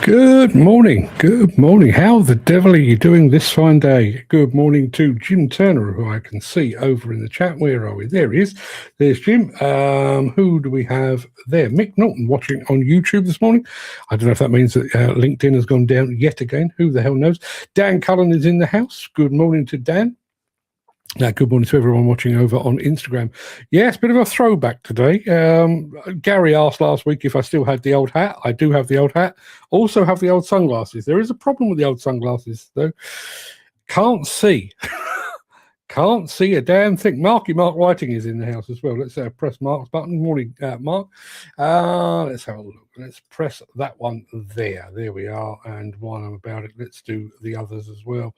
Good morning. Good morning. How the devil are you doing this fine day? Good morning to Jim Turner, who I can see over in the chat. Where are we? There he is. There's Jim. Who do we have there? Mick Norton watching on YouTube this morning. I don't know if that means that LinkedIn has gone down yet again. Who the hell knows? Dan Cullen is in the house. Good morning to Dan. Good morning to everyone watching over on Instagram. Yes, bit of a throwback today. Gary asked last week if I still had the old hat. I do have the old hat. Also have the old sunglasses. There is a problem with the old sunglasses, though. Can't see. Can't see a damn thing. Mark Whiting is in the house as well. Let's press Mark's button. Morning, Mark. Let's have a look. Let's press that one there. There we are. And while I'm about it, let's do the others as well.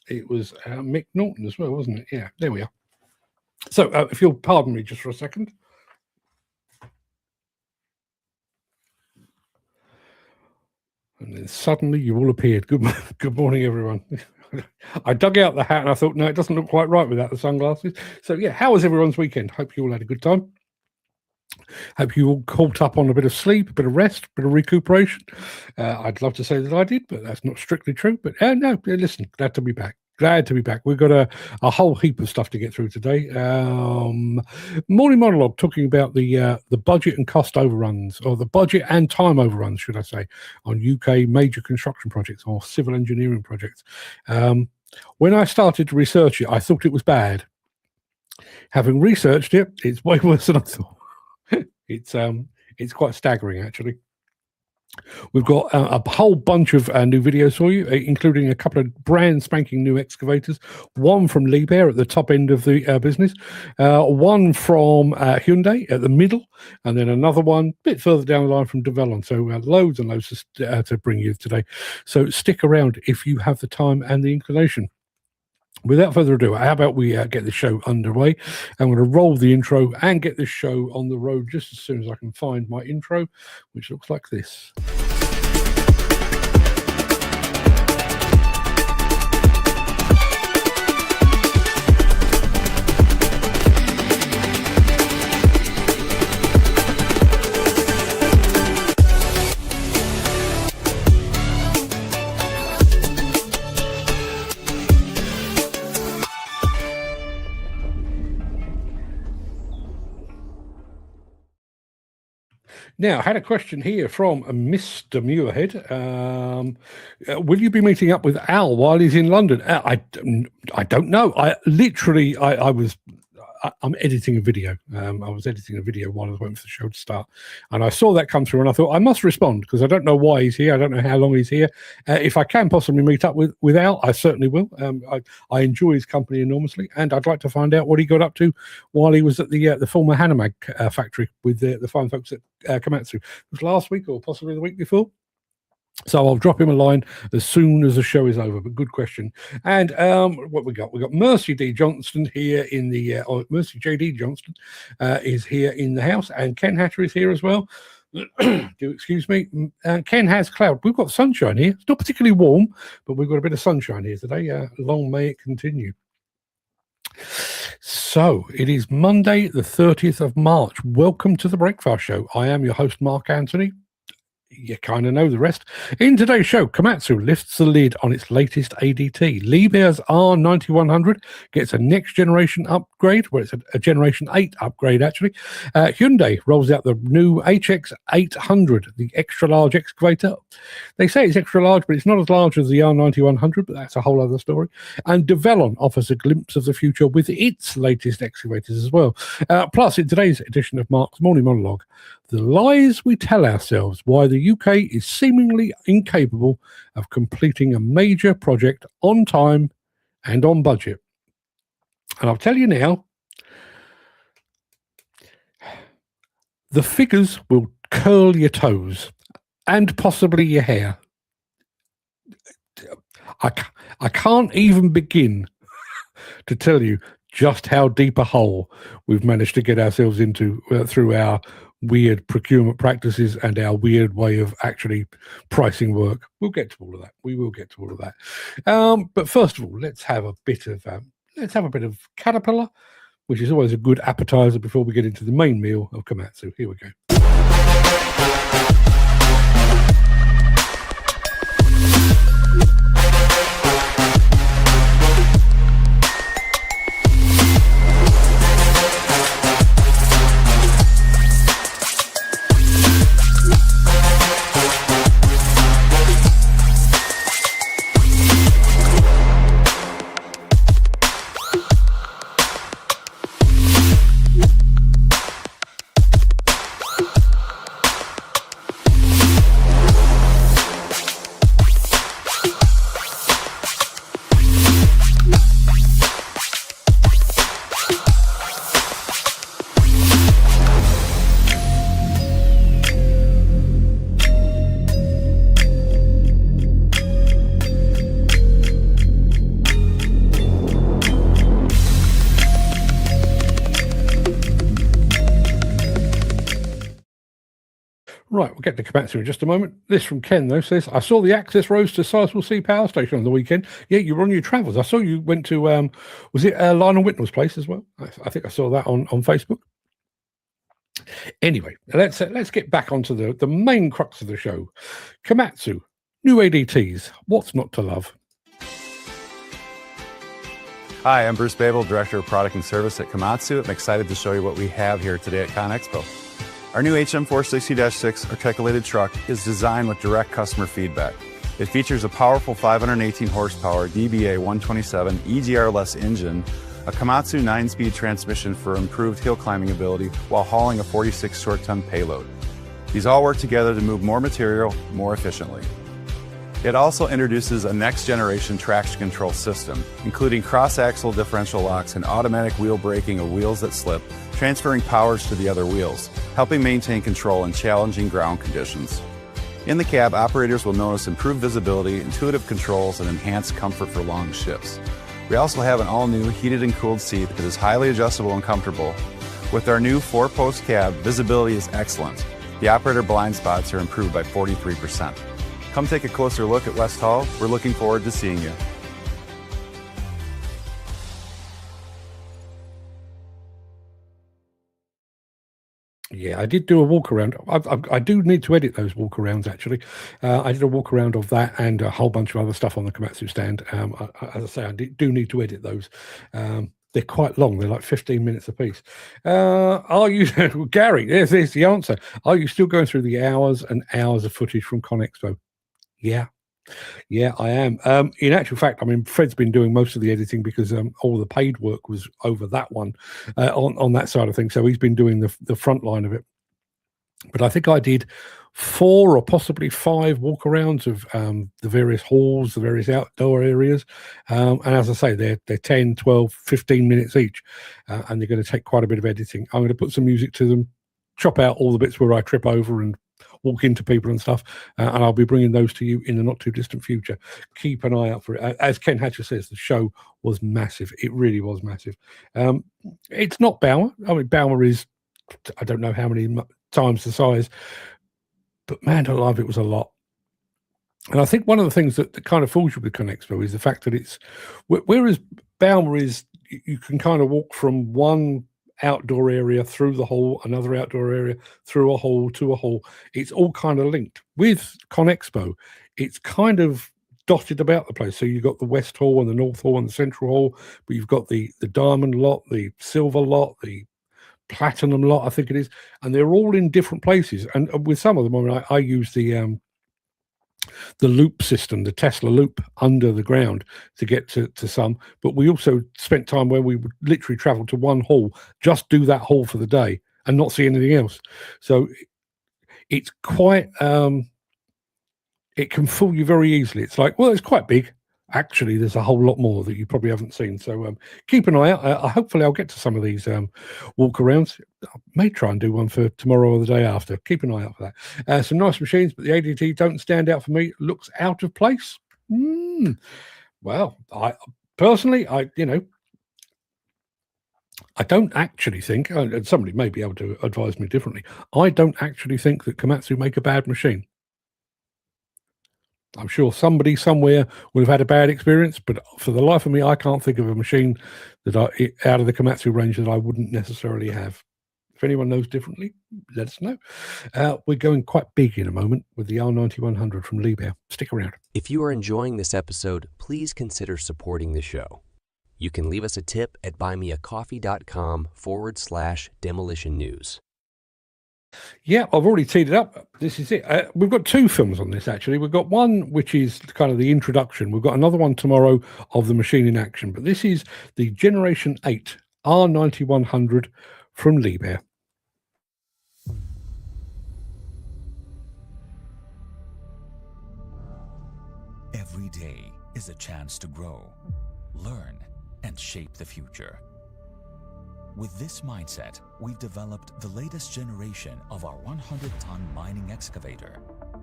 It was Mick Norton as well, wasn't it? Yeah, there we are. So if you'll pardon me just for a second. And then suddenly you all appeared. Good morning, everyone. I dug out the hat and I thought, no, it doesn't look quite right without the sunglasses. So yeah, how was everyone's weekend? Hope you all had a good time. Hope you all caught up on a bit of sleep, a bit of rest, a bit of recuperation. I'd love to say that I did, but that's not strictly true. But no, listen, glad to be back. Glad to be back. We've got a whole heap of stuff to get through today. Morning Monologue talking about the budget and cost overruns, or the budget and time overruns, should I say, on UK major construction projects or civil engineering projects. When I started to research it, I thought it was bad. Having researched it, it's way worse than I thought. It's quite staggering, actually. We've got a whole bunch of new videos for you, including a couple of brand spanking new excavators. One from Liebherr at the top end of the business, one from Hyundai at the middle, and then another one a bit further down the line from Develon. So loads and loads to bring you today. So stick around if you have the time and the inclination. Without further ado, how about we get the show underway? I'm going to roll the intro and get this show on the road just as soon as I can find my intro, which looks like this. Now, I had a question here from Mr. Muirhead. Will you be meeting up with Al while he's in London? I don't know. I'm editing a video. I was editing a video while I was waiting for the show to start. And I saw that come through and I thought, I must respond because I don't know why he's here. I don't know how long he's here. If I can possibly meet up with Al, I certainly will. I enjoy his company enormously. And I'd like to find out what he got up to while he was at the former Hanamag factory with the fine folks at Komatsu. It was last week or possibly the week before. So I'll drop him a line as soon as the show is over. But good question. And what we got? We got Mercy D. Johnston here in the Mercy J.D. Johnston is here in the house, and Ken Hatter is here as well. Do excuse me. Ken has cloud. We've got sunshine here. It's not particularly warm, but we've got a bit of sunshine here today. Long may it continue. So it is Monday, the 30th of March. Welcome to the Breakfast Show. I am your host, Mark Anthony. You kind of know the rest. In today's show, Komatsu lifts the lid on its latest ADT. Liebherr's R9100 gets a next generation upgrade, where it's a generation 8 upgrade, actually. Hyundai rolls out the new HX800, the extra large excavator. They say it's extra large, but it's not as large as the R9100, but that's a whole other story. And Develon offers a glimpse of the future with its latest excavators as well. Plus, in today's edition of Mark's Morning Monologue, the lies we tell ourselves why the UK is seemingly incapable of completing a major project on time and on budget. And I'll tell you now, the figures will curl your toes and possibly your hair. I can't even begin to tell you just how deep a hole we've managed to get ourselves into through our weird procurement practices and our weird way of actually pricing work. We'll get to all of that. We will get to all of that. But first of all, let's have a bit of Caterpillar, which is always a good appetizer before we get into the main meal of Komatsu. Here we go. Right, we'll get to Komatsu in just a moment. This from Ken, though, says, I saw the access roads to Sizewell C Power Station on the weekend. Yeah, you were on your travels. I saw you went to, was it Lionel Whitnell's place as well? I think I saw that on Facebook. Anyway, let's get back onto the main crux of the show. Komatsu, new ADTs, what's not to love? Hi, I'm Bruce Babel, Director of Product and Service at Komatsu. I'm excited to show you what we have here today at Con Expo. Our new HM460-6 articulated truck is designed with direct customer feedback. It features a powerful 518 horsepower DBA 127 EGR-less engine, a Komatsu 9-speed transmission for improved hill climbing ability while hauling a 46 short ton payload. These all work together to move more material more efficiently. It also introduces a next-generation traction control system, including cross-axle differential locks and automatic wheel braking of wheels that slip, transferring powers to the other wheels, helping maintain control in challenging ground conditions. In the cab, operators will notice improved visibility, intuitive controls, and enhanced comfort for long shifts. We also have an all-new heated and cooled seat that is highly adjustable and comfortable. With our new 4-post cab, visibility is excellent. The operator blind spots are improved by 43%. Come take a closer look at West Hall. We're looking forward to seeing you. Yeah, I did do a walk around. I do need to edit those walk arounds, actually. I did a walk around of that and a whole bunch of other stuff on the Komatsu stand. As I say, I do need to edit those. They're quite long. They're like 15 minutes a piece. Are you, Gary, there's the answer. Are you still going through the hours and hours of footage from Con Expo? Yeah, I am. In actual fact, I mean, Fred's been doing most of the editing because all the paid work was over that one, on that side of things. So he's been doing the front line of it. But I think I did 4 or possibly 5 walkarounds of the various halls, the various outdoor areas. And as I say, they're 10, 12, 15 minutes each. And they're going to take quite a bit of editing. I'm going to put some music to them, chop out all the bits where I trip over and walk into people and stuff, and I'll be bringing those to you in the not too distant future. Keep an eye out for it. As Ken Hatcher says, the show was massive. It really was massive. It's not Bauer. I mean, Bauer is, I don't know how many times the size, but man alive, it was a lot. And I think one of the things that kind of fools you with Con Expo is the fact that it's, whereas Bauer is, you can kind of walk from one outdoor area through the hall, another outdoor area through a hall to a hall. It's all kind of linked. With Con Expo, it's kind of dotted about the place. So you've got the West Hall and the North Hall and the Central Hall, but you've got the diamond lot, the silver lot, the platinum lot, I think it is, and they're all in different places. And with some of them, I mean, I use the loop system, the Tesla loop under the ground to get to some. But we also spent time where we would literally travel to one hall, just do that hall for the day and not see anything else. So it's quite, it can fool you very easily. It's like, well, it's quite big. Actually, there's a whole lot more that you probably haven't seen. So keep an eye out. Hopefully I'll get to some of these walk-arounds. I may try and do one for tomorrow or the day after. Keep an eye out for that. Some nice machines, but the ADT don't stand out for me. Looks out of place. Well, I personally, I don't actually think, and somebody may be able to advise me differently, I don't actually think that Komatsu make a bad machine. I'm sure somebody somewhere would have had a bad experience, but for the life of me, I can't think of a machine that out of the Komatsu range that I wouldn't necessarily have. If anyone knows differently, let us know. We're going quite big in a moment with the R9100 from Liebherr. Stick around. If you are enjoying this episode, please consider supporting the show. You can leave us a tip at buymeacoffee.com/demolition news. Yeah, I've already teed it up. This is it. We've got 2 films on this, actually. We've got one which is kind of the introduction. We've got another one tomorrow of the machine in action. But this is the Generation 8 R9100 from Liebherr. Every day is a chance to grow, learn, and shape the future. With this mindset, we've developed the latest generation of our 100-ton mining excavator,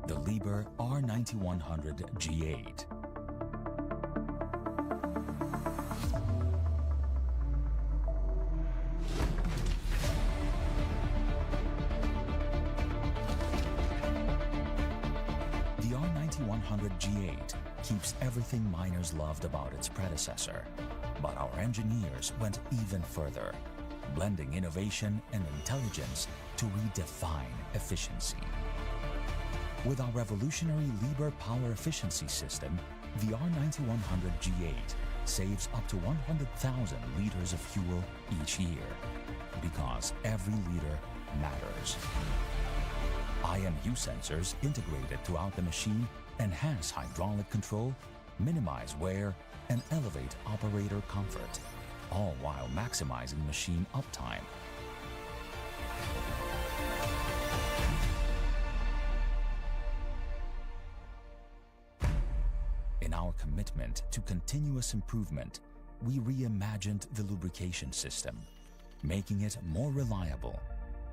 the Liebherr R9100 G8. 9100 G8 keeps everything miners loved about its predecessor. But our engineers went even further, blending innovation and intelligence to redefine efficiency. With our revolutionary Liebherr power efficiency system, the R9100 G8 saves up to 100,000 liters of fuel each year, because every liter matters. IMU sensors integrated throughout the machine enhance hydraulic control, minimize wear, and elevate operator comfort, all while maximizing machine uptime. In our commitment to continuous improvement, we reimagined the lubrication system, making it more reliable,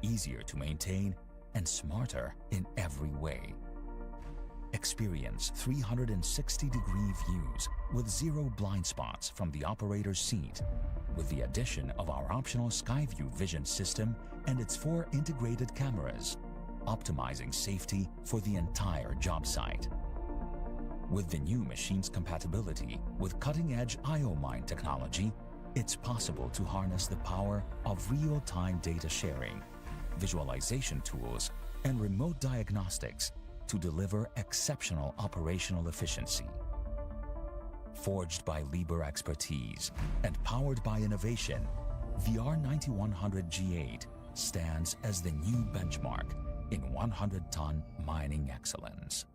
easier to maintain, and smarter in every way. Experience 360-degree views with 0 blind spots from the operator's seat, with the addition of our optional Skyview vision system and its 4 integrated cameras, optimizing safety for the entire job site. With the new machine's compatibility with cutting-edge IO-Mine technology, it's possible to harness the power of real-time data sharing, visualization tools, and remote diagnostics to deliver exceptional operational efficiency. Forged by Liebherr expertise and powered by innovation, the R9100 G8 stands as the new benchmark in 100-ton mining excellence.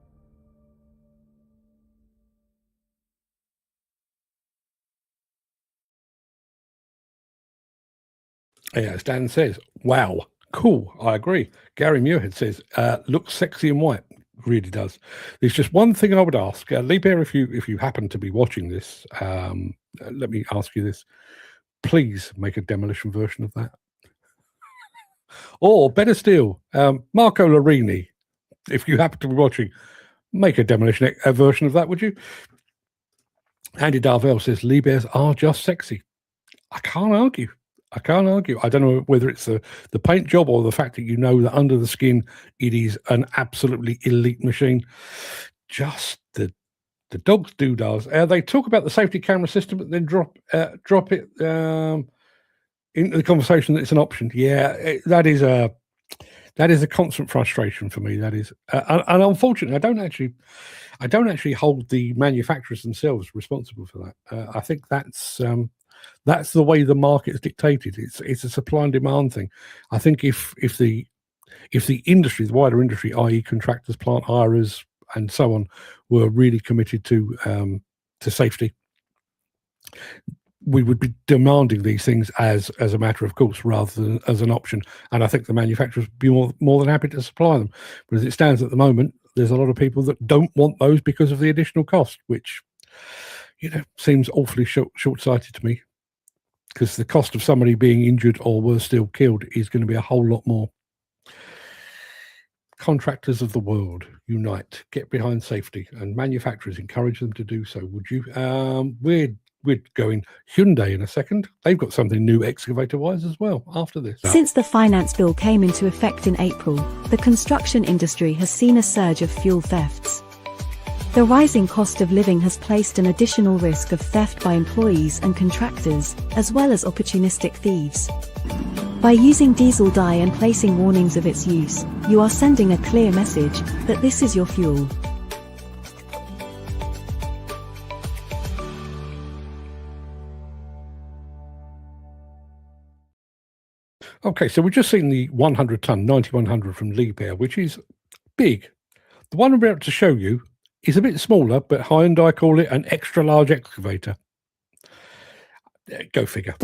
Yeah, as Dan says, wow, cool. I agree. Gary Muirhead says, looks sexy in white. Really does. There's just one thing I would ask, Liebherr, if you happen to be watching this, let me ask you this: please make a demolition version of that, or better still, Marco Larini, if you happen to be watching, make a demolition version of that, would you? Andy Darvell says Liebherrs are just sexy. I can't argue. I don't know whether it's the paint job or the fact that you know that under the skin it is an absolutely elite machine. Just the dog's doodads. They talk about the safety camera system, but then drop it into the conversation that it's an option. Yeah, that is a constant frustration for me. That is, and unfortunately, I don't actually hold the manufacturers themselves responsible for that. I think that's the way the market is dictated. It's a supply and demand thing. I think if the industry, the wider industry, i.e. contractors, plant hirers, and so on, were really committed to safety, we would be demanding these things as a matter of course rather than as an option. And I think the manufacturers would be more than happy to supply them. But as it stands at the moment, there's a lot of people that don't want those because of the additional cost, which, you know, seems awfully short-sighted to me, because the cost of somebody being injured or worse still killed is going to be a whole lot more. Contractors of the world, unite, get behind safety, and manufacturers encourage them to do so, would you? We're going Hyundai in a second. They've got something new excavator-wise as well after this. Since the finance bill came into effect in April, the construction industry has seen a surge of fuel thefts. The rising cost of living has placed an additional risk of theft by employees and contractors, as well as opportunistic thieves. By using diesel dye and placing warnings of its use, you are sending a clear message that this is your fuel. Okay, so we've just seen the 100-ton 9100 from Liebherr, which is big. The one I'm about to show you is a bit smaller, but Hyundai call it an extra large excavator. Go figure.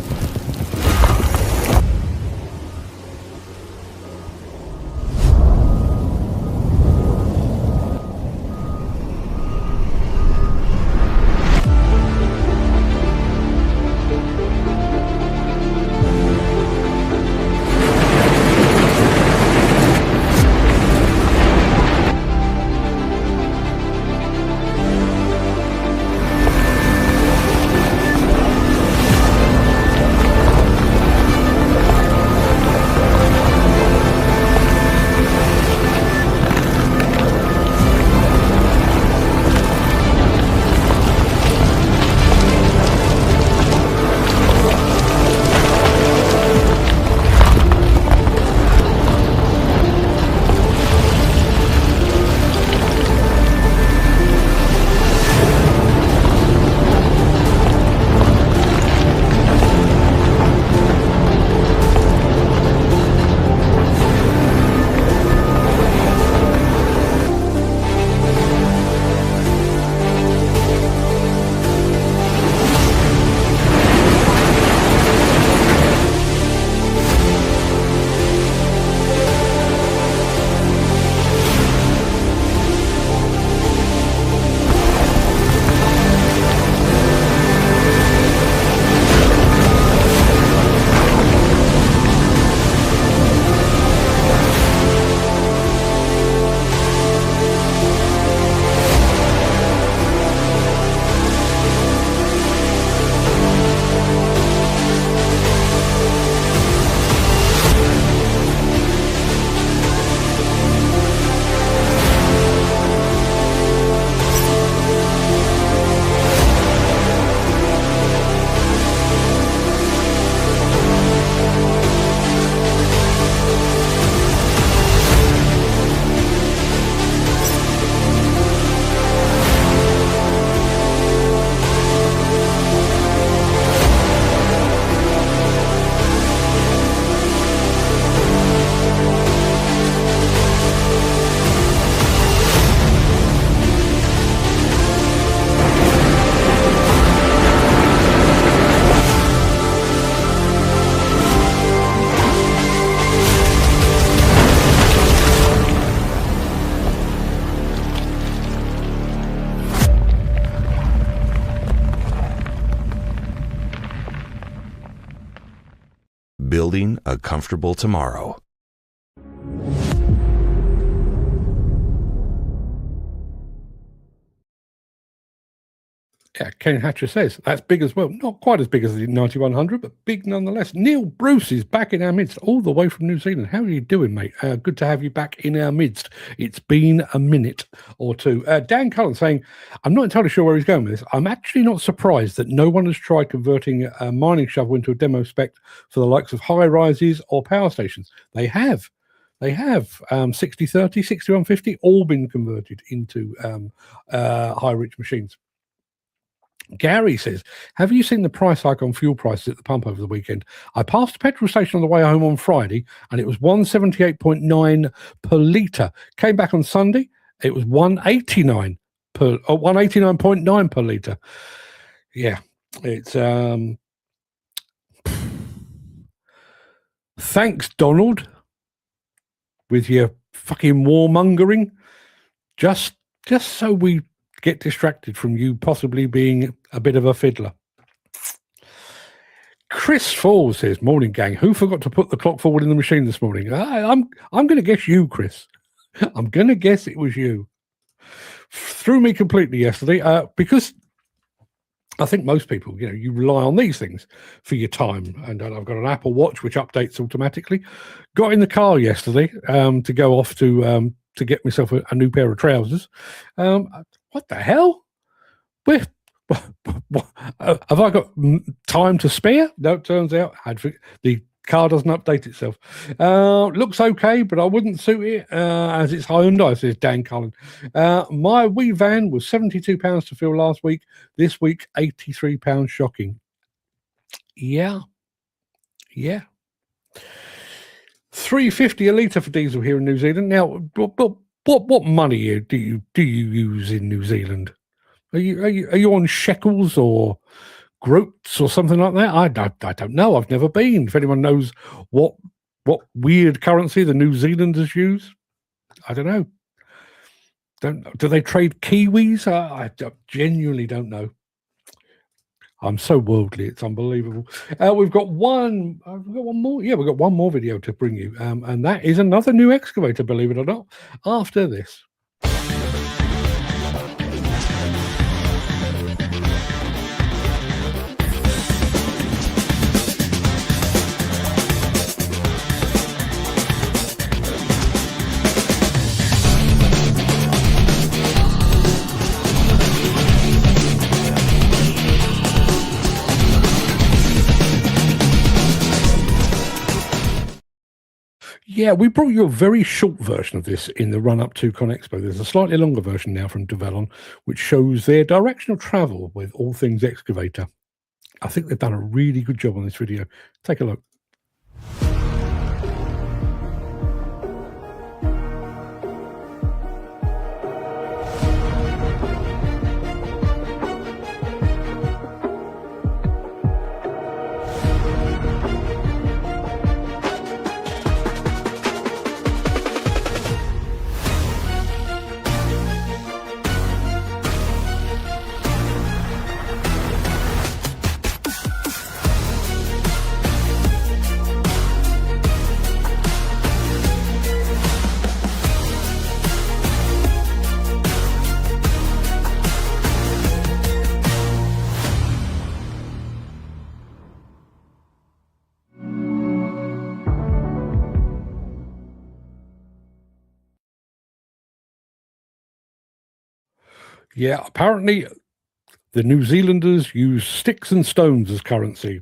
building a comfortable tomorrow. Yeah, Ken Hatcher says that's big as well. Not quite as big as the 9100, but big nonetheless. Neil Bruce is back in our midst, all the way from New Zealand. How are you doing, mate? Good to have you back in our midst. It's been a minute or two. Dan Cullen saying, I'm not entirely sure where he's going with this. I'm actually not surprised that no one has tried converting a mining shovel into a demo spec for the likes of high rises or power stations. They have. 6030, 6150, all been converted into high rich machines. Gary says, have you seen the price hike on fuel prices at the pump over the weekend? I passed a petrol station on the way home on Friday and it was 178.9 per litre. Came back on Sunday, it was 189.9 per litre. Yeah, it's thanks, Donald, with your fucking warmongering. Just so we get distracted from you possibly being a bit of a fiddler. Chris Falls says, morning gang, who forgot to put the clock forward in the machine this morning? I'm going to guess you, Chris. I'm going to guess it was you. Threw me completely yesterday because I think most people, you rely on these things for your time. And I've got an Apple Watch which updates automatically. Got in the car yesterday to go off to get myself a new pair of trousers. What the hell? Have I got time to spare? No, it turns out the car doesn't update itself. Looks okay, but I wouldn't suit it as it's Hyundai, says Dan Cullen. My wee van was £72 to fill last week. This week, £83. Shocking. Yeah. $3.50 a litre for diesel here in New Zealand. Now, what money do you use in New Zealand? Are you on shekels or groats or something like that? I don't know. I've never been. If anyone knows what weird currency the New Zealanders use, I don't know. Do they trade Kiwis? I genuinely don't know. I'm so worldly, it's unbelievable. We've got one more. Yeah, we've got one more video to bring you, and that is another new excavator, believe it or not, after this. Yeah, we brought you a very short version of this in the run-up to ConExpo. There's a slightly longer version now from Develon, which shows their direction of travel with all things excavator. I think they've done a really good job on this video. Take a look. Yeah, apparently the New Zealanders use sticks and stones as currency.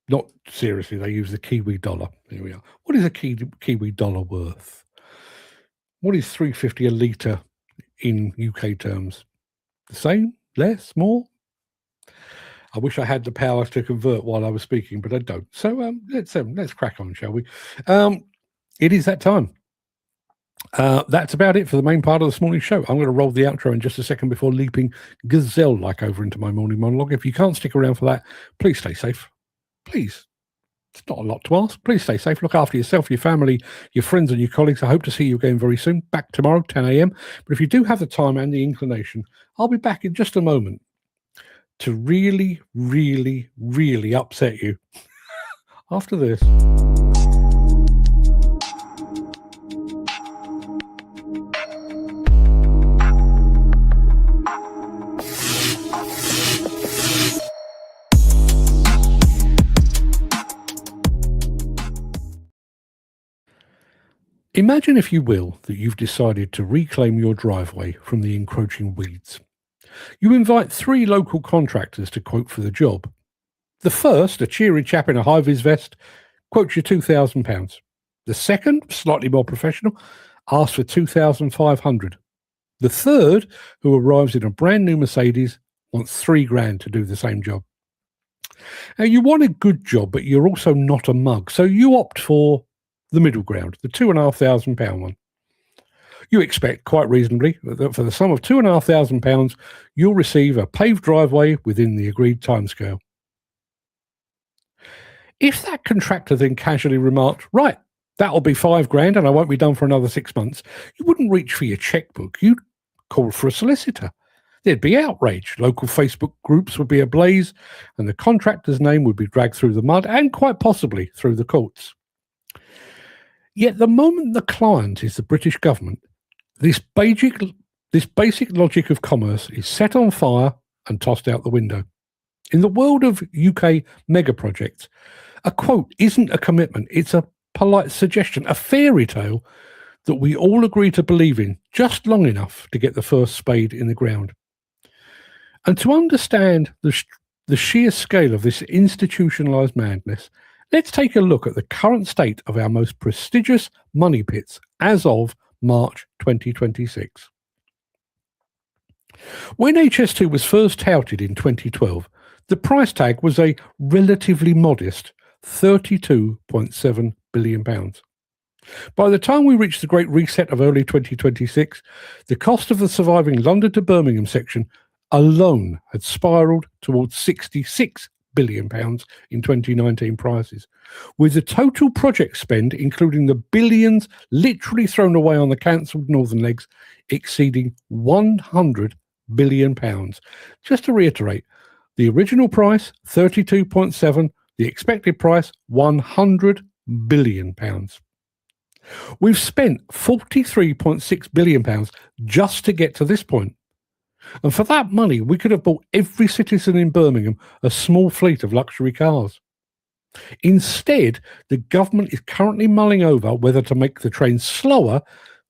Not seriously, they use the Kiwi dollar. Here we are. What is a Kiwi dollar worth? What is $3.50 a litre in UK terms? The same? Less? More? I wish I had the power to convert while I was speaking, but I don't. So let's crack on, shall we? It is that time. That's about it for the main part of this morning's show. I'm going to roll the outro in just a second before leaping gazelle-like over into my morning monologue. If you can't stick around for that, please stay safe. Please. It's not a lot to ask. Please stay safe. Look after yourself, your family, your friends and your colleagues. I hope to see you again very soon. Back tomorrow, 10 a.m. But if you do have the time and the inclination, I'll be back in just a moment to really, really, really upset you. after this. Imagine, if you will, that you've decided to reclaim your driveway from the encroaching weeds. You invite 3 local contractors to quote for the job. The first, a cheery chap in a high-vis vest, quotes you £2,000. The second, slightly more professional, asks for £2,500. The third, who arrives in a brand new Mercedes, wants £3,000 to do the same job. Now, you want a good job, but you're also not a mug, so you opt for the middle ground, the £2,500 one. You expect, quite reasonably, that for the sum of £2,500, you'll receive a paved driveway within the agreed timescale. If that contractor then casually remarked, right, that'll be £5,000 and I won't be done for another 6 months, you wouldn't reach for your checkbook. You'd call for a solicitor. There'd be outrage. Local Facebook groups would be ablaze, and the contractor's name would be dragged through the mud and quite possibly through the courts. Yet the moment the client is the British government, this basic logic of commerce is set on fire and tossed out the window. In the world of UK mega projects, a quote isn't a commitment, it's a polite suggestion, a fairy tale that we all agree to believe in just long enough to get the first spade in the ground. And to understand the sheer scale of this institutionalised madness, let's take a look at the current state of our most prestigious money pits as of March 2026. When HS2 was first touted in 2012, the price tag was a relatively modest £32.7 billion. By the time we reached the Great Reset of early 2026, the cost of the surviving London to Birmingham section alone had spiralled towards £66 billion in 2019 prices, with the total project spend, including the billions literally thrown away on the cancelled northern legs, exceeding £100 billion. Just to reiterate, the original price, 32.7, the expected price, £100 billion. We've spent £43.6 billion just to get to this point. And for that money, we could have bought every citizen in Birmingham a small fleet of luxury cars. Instead, the government is currently mulling over whether to make the train slower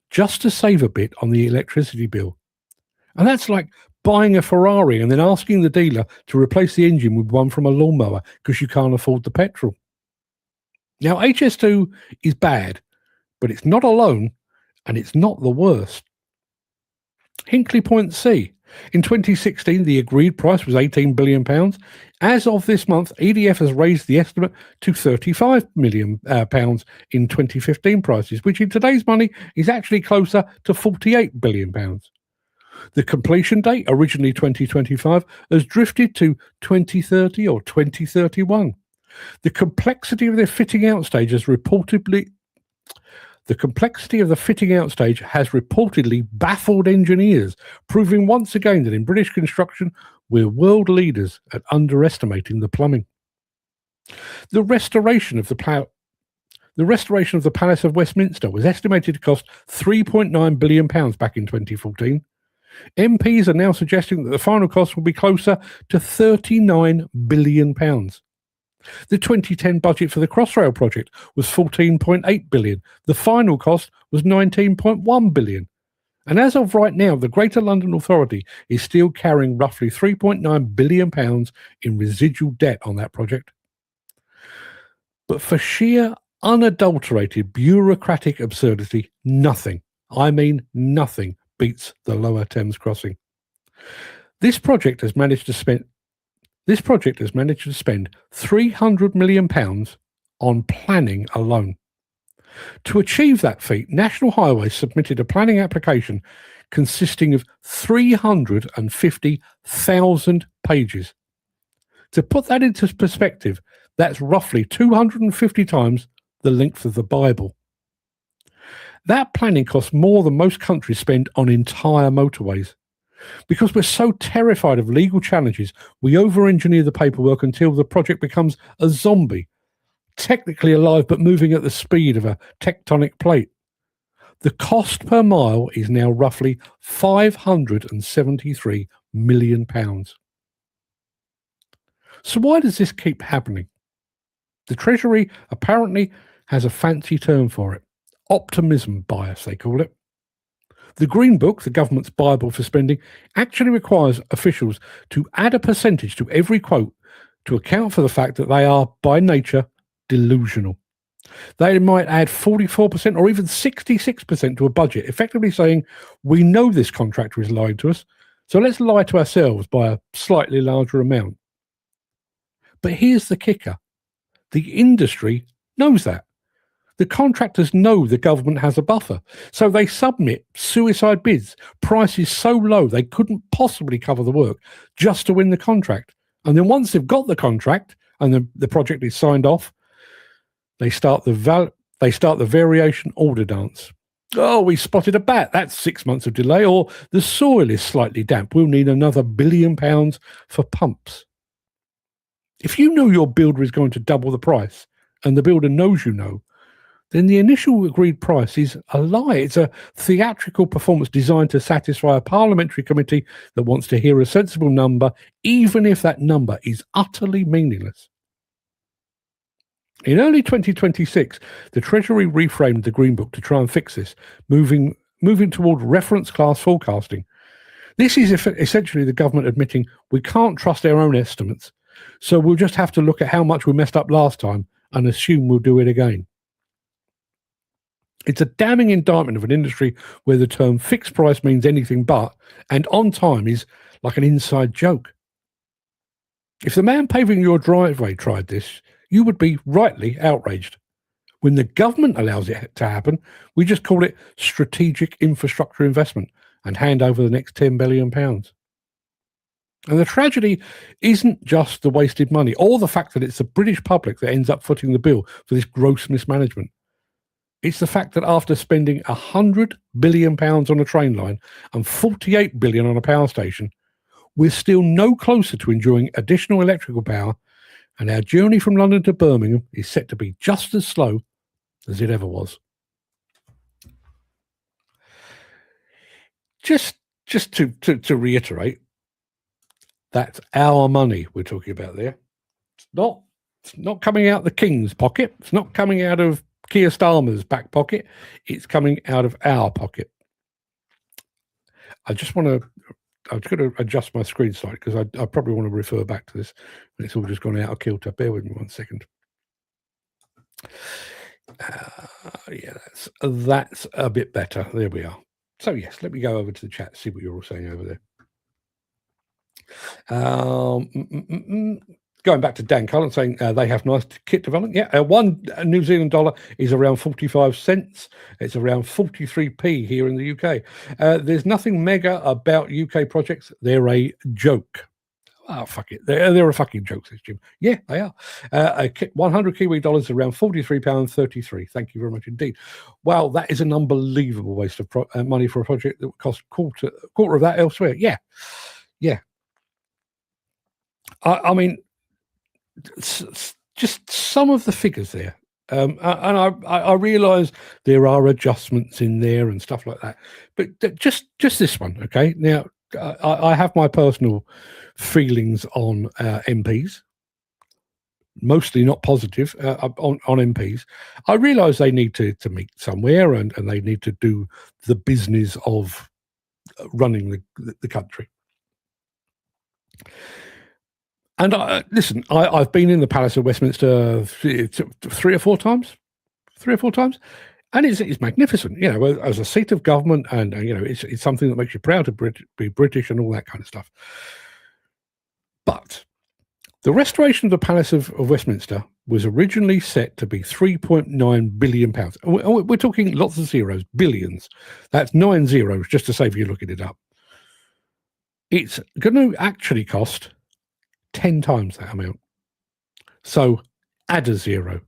just to save a bit on the electricity bill. And that's like buying a Ferrari and then asking the dealer to replace the engine with one from a lawnmower because you can't afford the petrol. Now, HS2 is bad, but it's not alone, and it's not the worst. Hinkley Point C. In 2016, the agreed price was £18 billion. As of this month, EDF has raised the estimate to £35 million in 2015 prices, which in today's money is actually closer to £48 billion. The completion date, originally 2025, has drifted to 2030 or 2031. The complexity of the fitting out stage has reportedly baffled engineers, proving once again that in British construction, we're world leaders at underestimating the plumbing. The restoration of the Palace of Westminster was estimated to cost £3.9 billion back in 2014. MPs are now suggesting that the final cost will be closer to £39 billion. The 2010 budget for the Crossrail project was £14.8 billion. The final cost was £19.1 billion. And as of right now, the Greater London Authority is still carrying roughly £3.9 billion in residual debt on that project. But for sheer unadulterated bureaucratic absurdity, nothing, I mean nothing, beats the Lower Thames crossing. This project has managed to spend £300 million on planning alone. To achieve that feat, National Highways submitted a planning application consisting of 350,000 pages. To put that into perspective, that's roughly 250 times the length of the Bible. That planning costs more than most countries spend on entire motorways. Because we're so terrified of legal challenges, we over-engineer the paperwork until the project becomes a zombie, technically alive but moving at the speed of a tectonic plate. The cost per mile is now roughly £573 million. So why does this keep happening? The Treasury apparently has a fancy term for it. Optimism bias, they call it. The Green Book, the government's Bible for spending, actually requires officials to add a percentage to every quote to account for the fact that they are, by nature, delusional. They might add 44% or even 66% to a budget, effectively saying, we know this contractor is lying to us, so let's lie to ourselves by a slightly larger amount. But here's the kicker. The industry knows that. The contractors know the government has a buffer, so they submit suicide bids, prices so low they couldn't possibly cover the work just to win the contract. And then once they've got the contract and the project is signed off, they start the variation order dance. Oh, we spotted a bat. That's 6 months of delay. Or the soil is slightly damp. We'll need another £1 billion for pumps. If you know your builder is going to double the price, and the builder knows you know, then the initial agreed price is a lie. It's a theatrical performance designed to satisfy a parliamentary committee that wants to hear a sensible number, even if that number is utterly meaningless. In early 2026, the Treasury reframed the Green Book to try and fix this, moving toward reference class forecasting. This is essentially the government admitting we can't trust our own estimates, so we'll just have to look at how much we messed up last time and assume we'll do it again. It's a damning indictment of an industry where the term fixed price means anything but, and on time is like an inside joke. If the man paving your driveway tried this, you would be rightly outraged. When the government allows it to happen, we just call it strategic infrastructure investment and hand over the next £10 billion. And the tragedy isn't just the wasted money or the fact that it's the British public that ends up footing the bill for this gross mismanagement. It's the fact that after spending £100 billion on a train line and £48 billion on a power station, we're still no closer to enjoying additional electrical power, and our journey from London to Birmingham is set to be just as slow as it ever was. Just to reiterate, that's our money we're talking about there. It's not coming out the King's pocket. It's not coming out of Keir Starmer's back pocket. It's coming out of our pocket. I've just got to adjust my screen slightly because I probably want to refer back to this. It's all just gone out of kilter. Bear with me 1 second. Yeah, that's a bit better. There we are. So yes, let me go over to the chat, see what you're all saying over there. Going back to Dan Cullen saying they have nice kit development. Yeah, $1 New Zealand dollar is around 45 cents. It's around 43p here in the UK. There's nothing mega about UK projects. They're a joke. Oh, fuck it. They're a fucking joke, says Jim. Yeah, they are. 100 Kiwi dollars, around £43.33. Thank you very much indeed. Wow, that is an unbelievable waste of money for a project that would cost quarter of that elsewhere. Yeah. I mean, just some of the figures there. And I realise there are adjustments in there and stuff like that. But just this one, okay? Now, I have my personal feelings on MPs, mostly not positive on MPs. I realise they need to meet somewhere and they need to do the business of running the country. And listen, I've been in the Palace of Westminster three or four times, and it's magnificent, you know, as a seat of government, and you know, it's something that makes you proud to be British and all that kind of stuff. But the restoration of the Palace of Westminster was originally set to be £3.9 billion. We're talking lots of zeros, billions. That's 9 zeros, just to save you looking it up. It's going to actually cost 10 times that amount. So add a zero.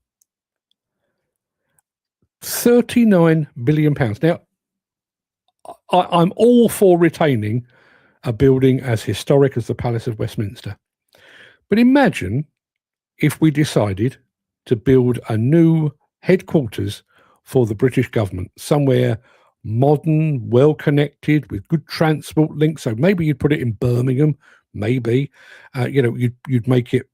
£39 billion. Now, I'm all for retaining a building as historic as the Palace of Westminster. But imagine if we decided to build a new headquarters for the British government, somewhere modern, well connected, with good transport links. So maybe you'd put it in Birmingham, maybe. You'd make it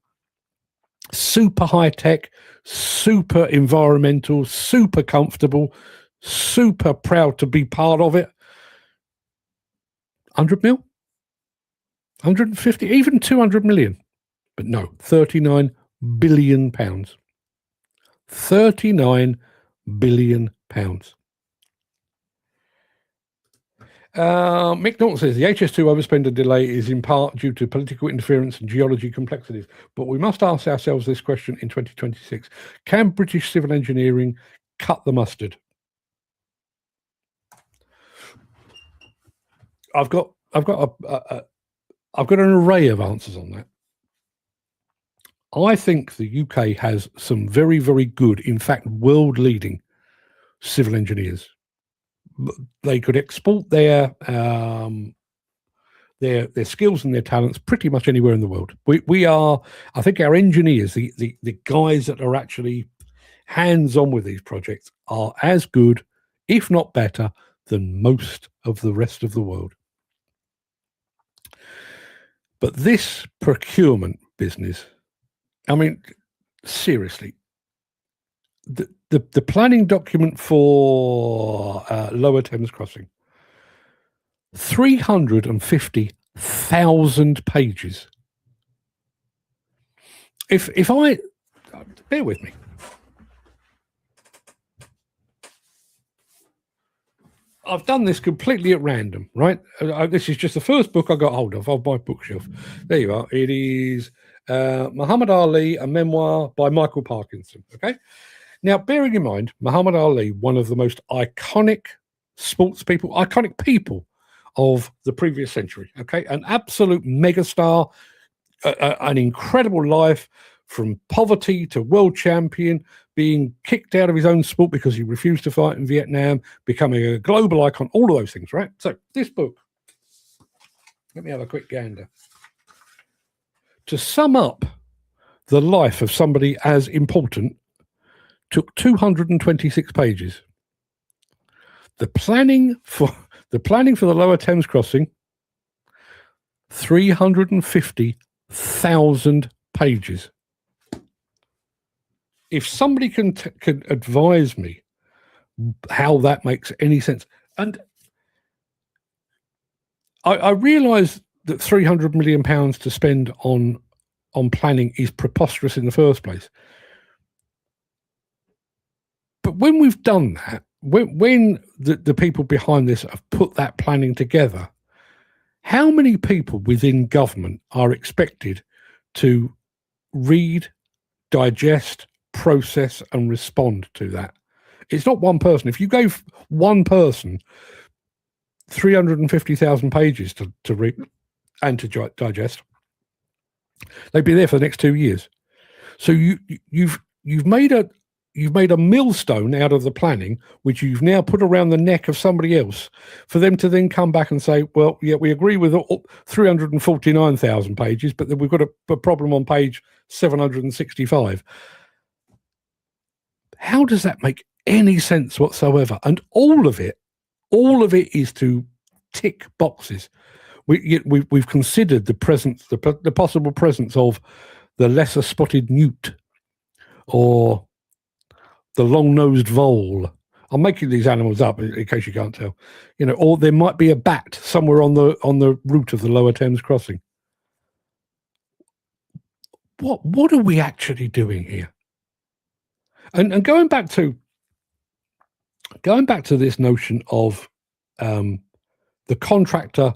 super high tech, super environmental, super comfortable, super proud to be part of it. 100 mil? 150, even 200 million. But no, 39 billion pounds. 39 billion pounds. Mick Norton says the HS2 overspend and delay is in part due to political interference and geology complexities. But we must ask ourselves this question in 2026. Can British civil engineering cut the mustard? I've got an array of answers on that. I think the UK has some very, very good, in fact, world-leading civil engineers. They could export their skills and their talents pretty much anywhere in the world. We are, I think, our engineers, the guys that are actually hands-on with these projects, are as good, if not better, than most of the rest of the world. But this procurement business, I mean, seriously, the planning document for Lower Thames Crossing, 350,000 pages. If I bear with me. I've done this completely at random, right? This is just the first book I got hold of my bookshelf. There you are. It is Muhammad Ali, a memoir by Michael Parkinson. Okay. Now, bearing in mind, Muhammad Ali, one of the most iconic iconic people of the previous century. Okay. An absolute megastar, an incredible life, from poverty to world champion, being kicked out of his own sport because he refused to fight in Vietnam, becoming a global icon, all of those things, right? So this book, let me have a quick gander. To sum up the life of somebody as important took 226 pages. The planning for the Lower Thames Crossing, 350,000 pages. If somebody can advise me how that makes any sense, and I realise that £300 million to spend on planning is preposterous in the first place. But when we've done that, when the people behind this have put that planning together, how many people within government are expected to read, digest, process and respond to that? It's not one person. If you gave one person 350,000 pages to read and to digest, they'd be there for the next 2 years. So you've made a millstone out of the planning, which you've now put around the neck of somebody else, for them to then come back and say, well, yeah, we agree with 349,000 pages, but then we've got a problem on page 765. How does that make any sense whatsoever? And all of it is to tick boxes. We've considered the possible presence of the lesser spotted newt, or the long-nosed vole. I'm making these animals up in case you can't tell, or there might be a bat somewhere on the route of the Lower Thames Crossing. What are we actually doing here? And going back to this notion of the contractor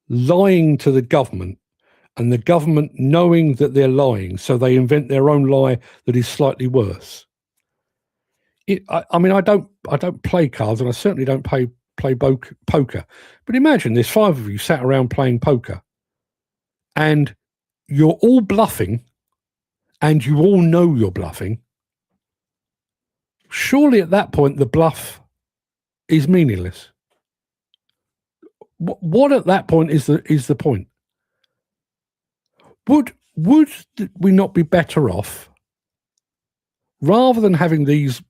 lying to the government, and the government knowing that they're lying, so they invent their own lie that is slightly worse. I mean, I don't play cards, and I certainly don't play poker. But imagine there's 5 of you sat around playing poker, and you're all bluffing, and you all know you're bluffing. Surely at that point the bluff is meaningless. What at that point is the point? Would we not be better off rather than having these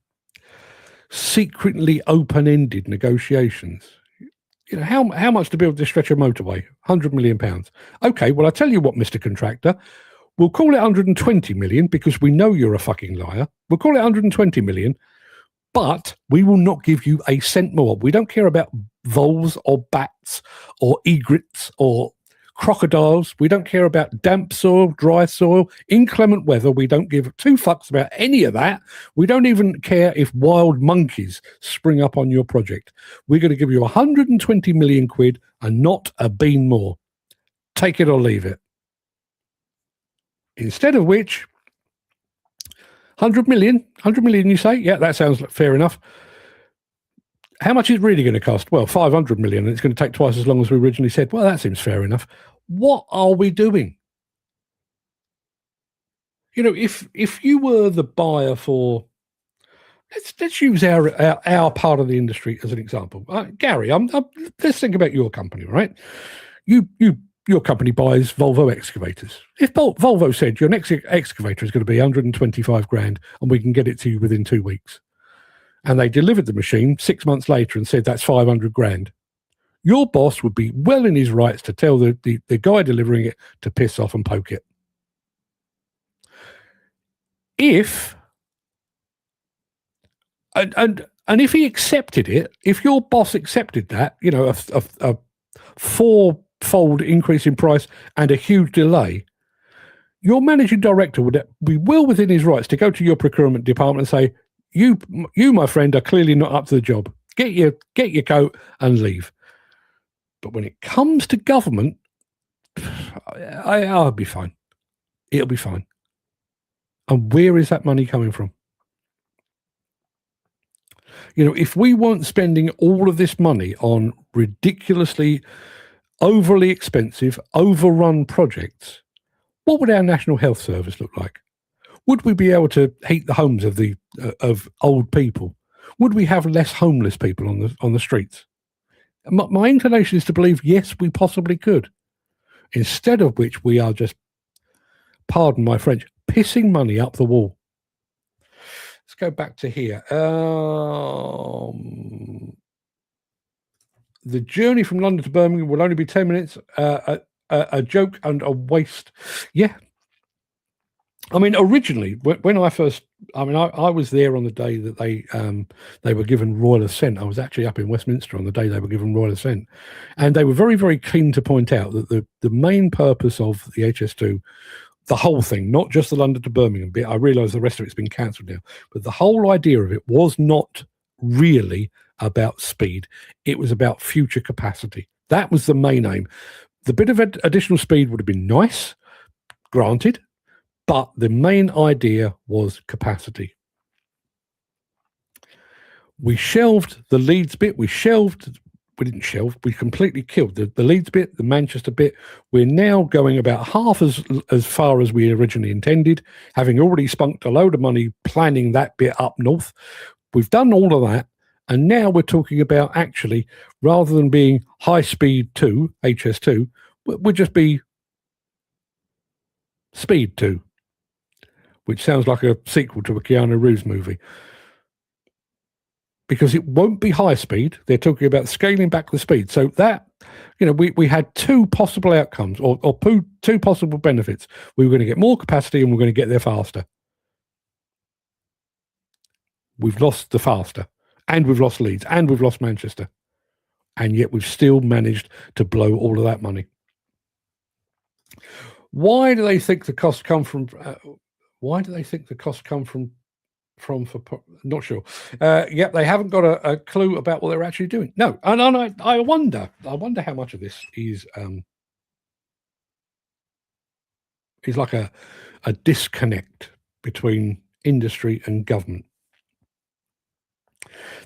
secretly open-ended negotiations, how much to build this stretch of motorway? £100 million. Okay, well, I tell you what, Mr. Contractor, we'll call it 120 million because we know you're a fucking liar. We'll call it 120 million, but we will not give you a cent more. We don't care about voles or bats or egrets or crocodiles. We don't care about damp soil, dry soil, inclement weather. We don't give two fucks about any of that. We don't even care if wild monkeys spring up on your project. We're going to give you 120 million quid and not a bean more. Take it or leave it. Instead of which, 100 million, you say? Yeah, that sounds fair enough. How much is it really going to cost? Well, 500 million, and it's going to take twice as long as we originally said. Well, that seems fair enough. What are we doing? If you were the buyer for, let's use our part of the industry as an example. Gary, let's think about your company, right? Your company buys Volvo excavators. If Volvo said your next excavator is going to be 125 grand and we can get it to you within 2 weeks, and they delivered the machine 6 months later and said that's 500 grand, your boss would be well in his rights to tell the guy delivering it to piss off and poke it. If if he accepted it, if your boss accepted that, a four-fold increase in price and a huge delay, your managing director would be well within his rights to go to your procurement department and say, you, my friend, are clearly not up to the job. Get your coat and leave. But when it comes to government, I'll be fine. It'll be fine. And where is that money coming from? If we weren't spending all of this money on ridiculously overly expensive, overrun projects, what would our National Health Service look like? Would we be able to heat the homes of old people? Would we have less homeless people on the streets? My inclination is to believe, yes, we possibly could. Instead of which, we are just, pardon my French, pissing money up the wall. Let's go back to here. The journey from London to Birmingham will only be 10 minutes. A joke and a waste. Yeah. I mean, originally, when I first, I was there on the day that they were given royal assent. I was actually up in Westminster on the day they were given royal assent. And they were very, very keen to point out that the main purpose of the HS2, the whole thing, not just the London to Birmingham bit, I realise the rest of it's been cancelled now, but the whole idea of it was not really about speed. It was about future capacity. That was the main aim. The bit of additional speed would have been nice, granted, but the main idea was capacity. We shelved the Leeds bit. We completely killed the Leeds bit, the Manchester bit. We're now going about half as far as we originally intended, having already spunked a load of money planning that bit up north. We've done all of that. And now we're talking about actually, rather than being high speed 2, HS2, would just be Speed 2, which sounds like a sequel to a Keanu Reeves movie. Because it won't be high speed. They're talking about scaling back the speed. So that, we had two possible outcomes or two possible benefits. We were going to get more capacity and we're going to get there faster. We've lost the faster. And we've lost Leeds, and we've lost Manchester. And yet we've still managed to blow all of that money. Why do they think the costs come from? Not sure. Yep, they haven't got a clue about what they're actually doing. No, and I wonder how much of this is like a disconnect between industry and government.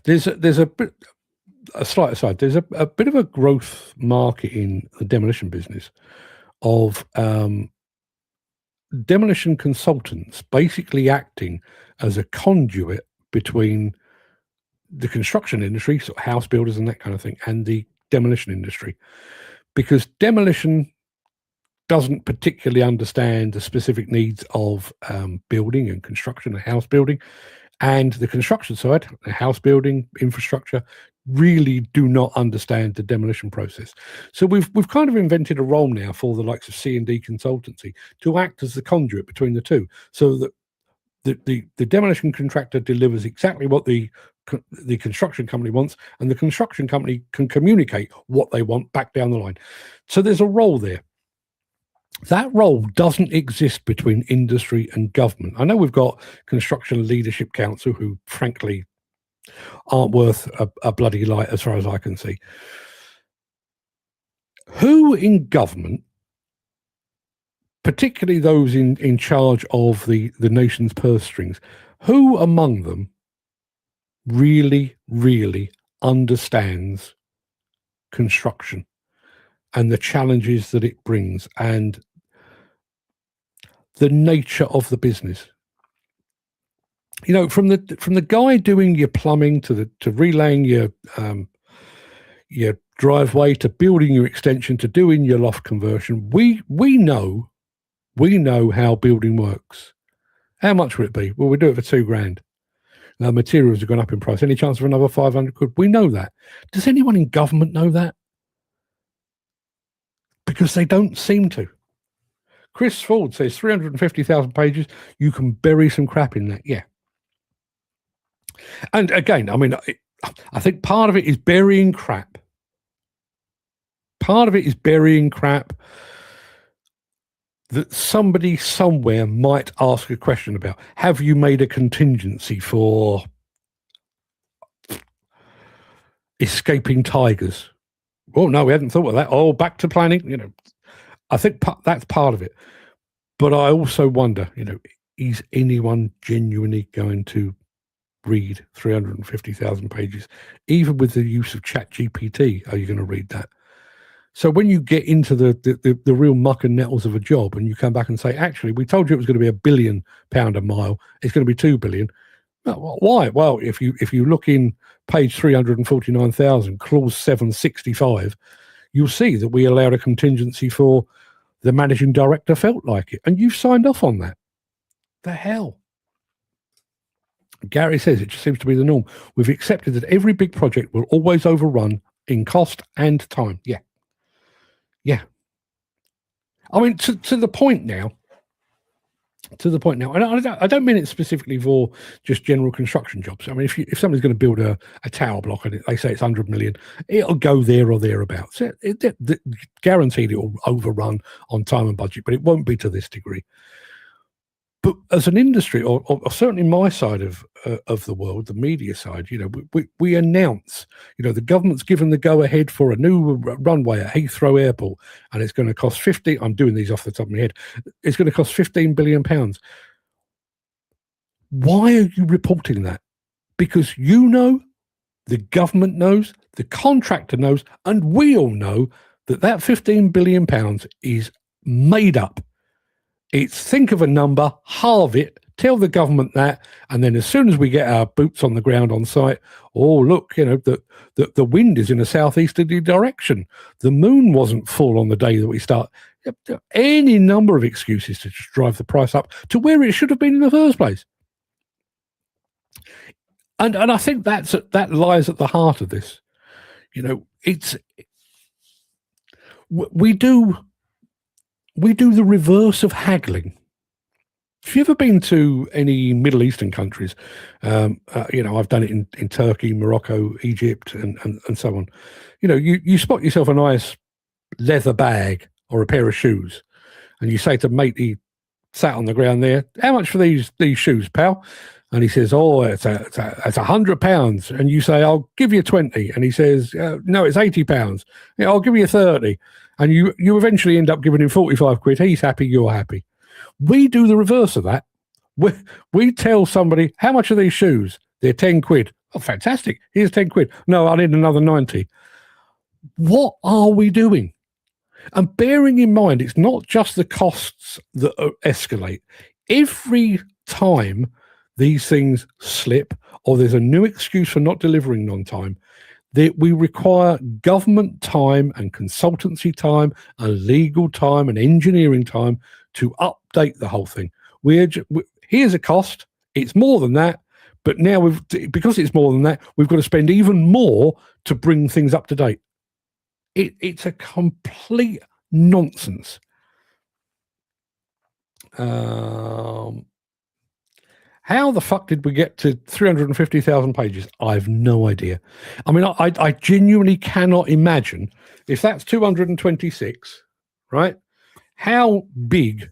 There's a slight aside. There's a bit of a growth market in the demolition business of demolition consultants basically acting as a conduit between the construction industry, sort of house builders and that kind of thing, and the demolition industry, because demolition doesn't particularly understand the specific needs of building and construction and house building. And the construction side, the house building, infrastructure, really do not understand the demolition process. So we've kind of invented a role now for the likes of C&D consultancy to act as the conduit between the two, so that the demolition contractor delivers exactly what the construction company wants, and the construction company can communicate what they want back down the line. So there's a role there. That role doesn't exist between industry and government. I know we've got Construction Leadership Council, who frankly aren't worth a bloody light as far as I can see. Who in government, particularly those in charge of the nation's purse strings, who among them really, really understands construction and the challenges that it brings and the nature of the business? You know, from the guy doing your plumbing to relaying your driveway, to building your extension, to doing your loft conversion, we know how building works. How much would it be? Well, we do it for $2,000. Now, materials have gone up in price. Any chance of another 500 quid? We know that. Does anyone in government know that? Because they don't seem to. Chris Ford says 350,000 pages. You can bury some crap in that. Yeah. And again, I mean, I think part of it is burying crap. Part of it is burying crap that somebody somewhere might ask a question about. Have you made a contingency for escaping tigers? Oh, no, we hadn't thought of that. Oh, back to planning. You know, I think that's part of it. But I also wonder, you know, is anyone genuinely going to read 350,000 pages? Even with the use of ChatGPT, are you going to read that? So when you get into the real muck and nettles of a job, and you come back and say, actually, we told you it was going to be £1 billion a mile, it's going to be 2 billion. Well, why? Well, if you look in page 349,000, clause 765, you'll see that we allowed a contingency for the managing director felt like it, and you've signed off on that. The hell? Gary says it just seems to be the norm. We've accepted that every big project will always overrun in cost and time. Yeah. Yeah. I mean, to the point now, and I don't mean it specifically for just general construction jobs. I mean, if somebody's going to build a tower block and they say it's 100 million, it'll go there or thereabouts. Guaranteed it will overrun on time and budget, but it won't be to this degree. But as an industry, or certainly my side of the world, the media side, you know, we announce, you know, the government's given the go ahead for a new runway at Heathrow Airport, and it's going to cost 50. I'm doing these off the top of my head. It's going to cost £15 billion. Why are you reporting that? Because you know, the government knows, the contractor knows, and we all know that £15 billion is made up. It's think of a number, halve it, tell the government that, and then as soon as we get our boots on the ground on site, oh, look, you know, the wind is in a southeasterly direction. The moon wasn't full on the day that we start. Any number of excuses to just drive the price up to where it should have been in the first place. And I think that lies at the heart of this. You know, we do the reverse of haggling. If you've ever been to any Middle Eastern countries, you know, I've done it in Turkey, Morocco, Egypt, and so on. You know, you spot yourself a nice leather bag or a pair of shoes, and you say to mate, he sat on the ground there, how much for these shoes, pal? And he says, oh, it's £100. And you say, I'll give you 20. And he says, no, it's £80. Yeah, I'll give you 30. And you eventually end up giving him 45 quid. He's happy, you're happy. We do the reverse of that. We tell somebody, how much are these shoes? They're 10 quid. Oh, fantastic. Here's 10 quid. No, I need another 90. What are we doing? And bearing in mind, it's not just the costs that escalate. Every time these things slip or there's a new excuse for not delivering on time, that we require government time and consultancy time and legal time and engineering time to update the whole thing. Here's a cost. It's more than that. But now because it's more than that, we've got to spend even more to bring things up to date. It's a complete nonsense. How the fuck did we get to 350,000 pages? I have no idea. I mean, I genuinely cannot imagine if that's 226, right? How big?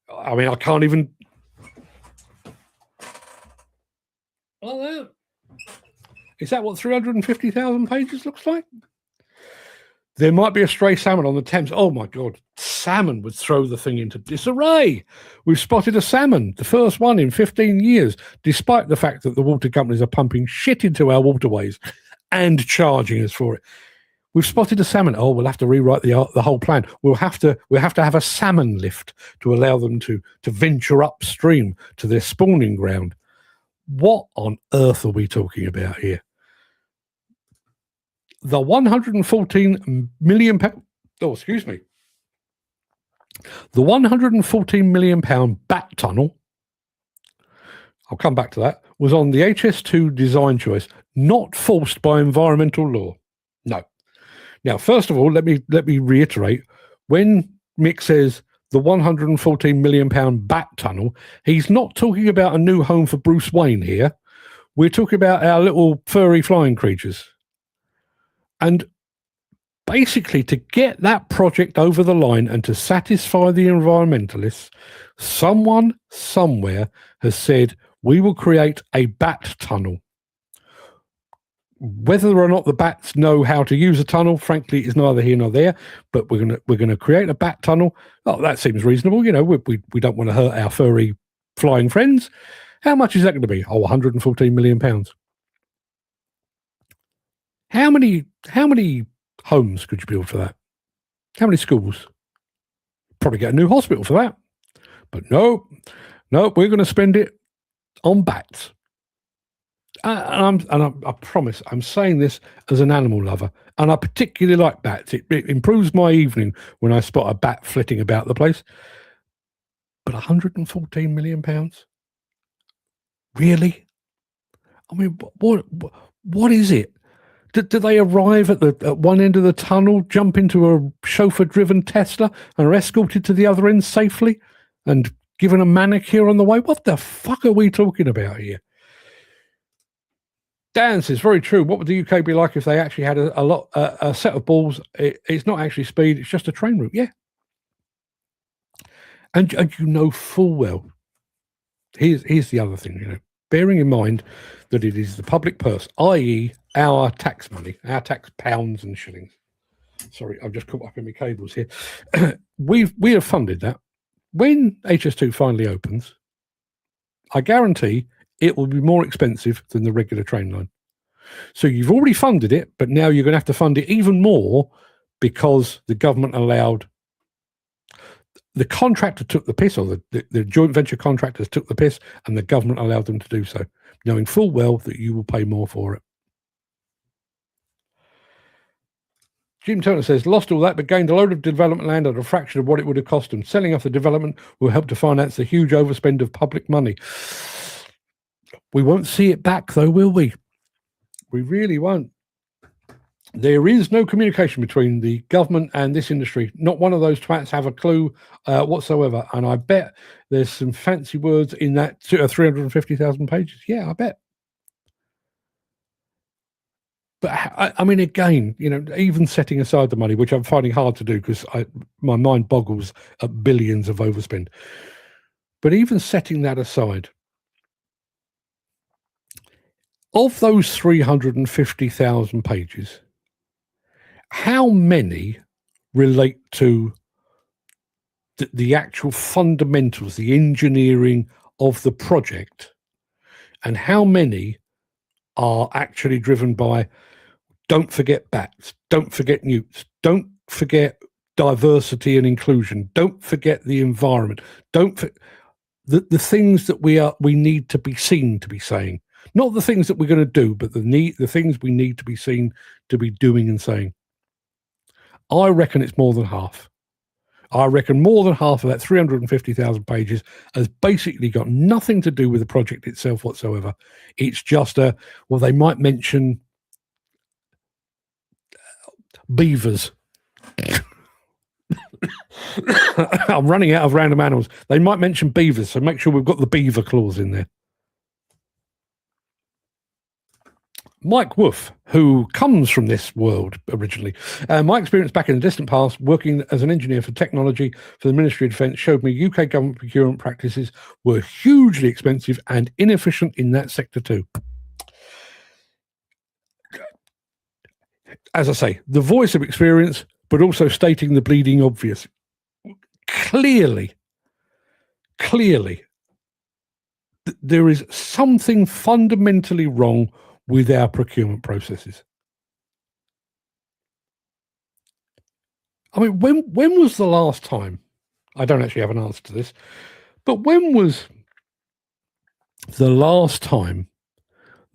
I mean, I can't even. Oh, is that what 350,000 pages looks like? There might be a stray salmon on the Thames. Oh my God, salmon would throw the thing into disarray. We've spotted a salmon, the first one in 15 years, despite the fact that the water companies are pumping shit into our waterways and charging us for it. We've spotted a salmon. Oh, we'll have to rewrite the whole plan. We'll have to have a salmon lift to allow them to venture upstream to their spawning ground. What on earth are we talking about here? The 114 million pound. Oh, excuse me. The 114 million pound bat tunnel. I'll come back to that. Was on the HS2 design choice, not forced by environmental law. No. Now, first of all, let me reiterate. When Mick says the 114 million pound bat tunnel, he's not talking about a new home for Bruce Wayne here. We're talking about our little furry flying creatures. And basically, to get that project over the line and to satisfy the environmentalists, someone somewhere has said, we will create a bat tunnel. Whether or not the bats know how to use a tunnel, frankly, is neither here nor there. But we're gonna create a bat tunnel. Oh, that seems reasonable. You know, we don't want to hurt our furry flying friends. How much is that going to be? Oh, 114 million pounds. How many homes could you build for that? How many schools? Probably get a new hospital for that. But no, we're going to spend it on bats. I promise, I'm saying this as an animal lover, and I particularly like bats. It improves my evening when I spot a bat flitting about the place. But 114 million pounds? Really? I mean, what is it? Do they arrive at one end of the tunnel, jump into a chauffeur-driven Tesla, and are escorted to the other end safely and given a manicure on the way? What the fuck are we talking about here? Dan says, very true. What would the UK be like if they actually had a set of balls? It's not actually speed, it's just a train route. Yeah. And you know full well, here's the other thing, you know, bearing in mind that it is the public purse, i.e., our tax money, our tax pounds and shillings. Sorry, I've just caught up in my cables here. we have funded that. When HS2 finally opens, I guarantee it will be more expensive than the regular train line. So you've already funded it, but now you're going to have to fund it even more because the government allowed. The contractor took the piss, or the joint venture contractors took the piss, and the government allowed them to do so, knowing full well that you will pay more for it. Jim Turner says, lost all that, but gained a load of development land at a fraction of what it would have cost them. Selling off the development will help to finance the huge overspend of public money. We won't see it back, though, will we? We really won't. There is no communication between the government and this industry. Not one of those twats have a clue whatsoever. And I bet there's some fancy words in that 350,000 pages. Yeah, I bet. But I mean, again, you know, even setting aside the money, which I'm finding hard to do because my mind boggles at billions of overspend. But even setting that aside, of those 350,000 pages, how many relate to the actual fundamentals, the engineering of the project, and how many are actually driven by don't forget bats, don't forget newts, don't forget diversity and inclusion, don't forget the environment, don't the things that we need to be seen to be saying, Not the things that we're going to do, but the things we need to be seen to be doing and saying. I reckon it's more than half. I reckon more than half of that 350,000 pages has basically got nothing to do with the project itself whatsoever. It's just they might mention beavers. I'm running out of random animals. They might mention beavers, so make sure we've got the beaver clause in there. Mike Wolf, who comes from this world originally. My experience back in the distant past, working as an engineer for technology for the Ministry of Defence, showed me UK government procurement practices were hugely expensive and inefficient in that sector too. As I say, the voice of experience, but also stating the bleeding obvious. Clearly, there is something fundamentally wrong with our procurement processes. I mean, when was the last time? I don't actually have an answer to this, but when was the last time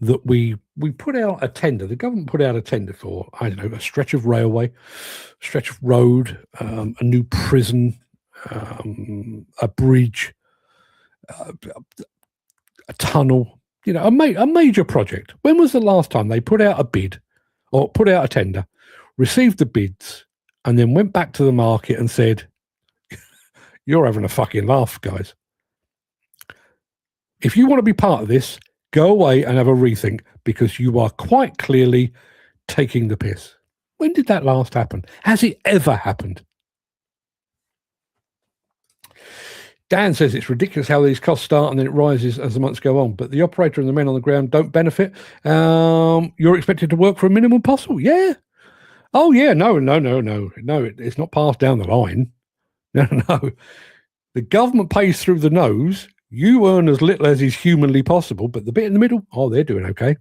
that we put out a tender? The government put out a tender for, I don't know, a stretch of railway, stretch of road, a new prison, a bridge, a tunnel, a major project. When was the last time they put out a bid or put out a tender, received the bids, and then went back to the market and said, you're having a fucking laugh, guys. If you want to be part of this, go away and have a rethink, because you are quite clearly taking the piss. When did that last happen? Has it ever happened? Dan says it's ridiculous how these costs start and then it rises as the months go on, but the operator and the men on the ground don't benefit. You're expected to work for a minimum possible. Yeah. Oh, yeah. No. It's not passed down the line. No. The government pays through the nose. You earn as little as is humanly possible, but the bit in the middle, they're doing okay.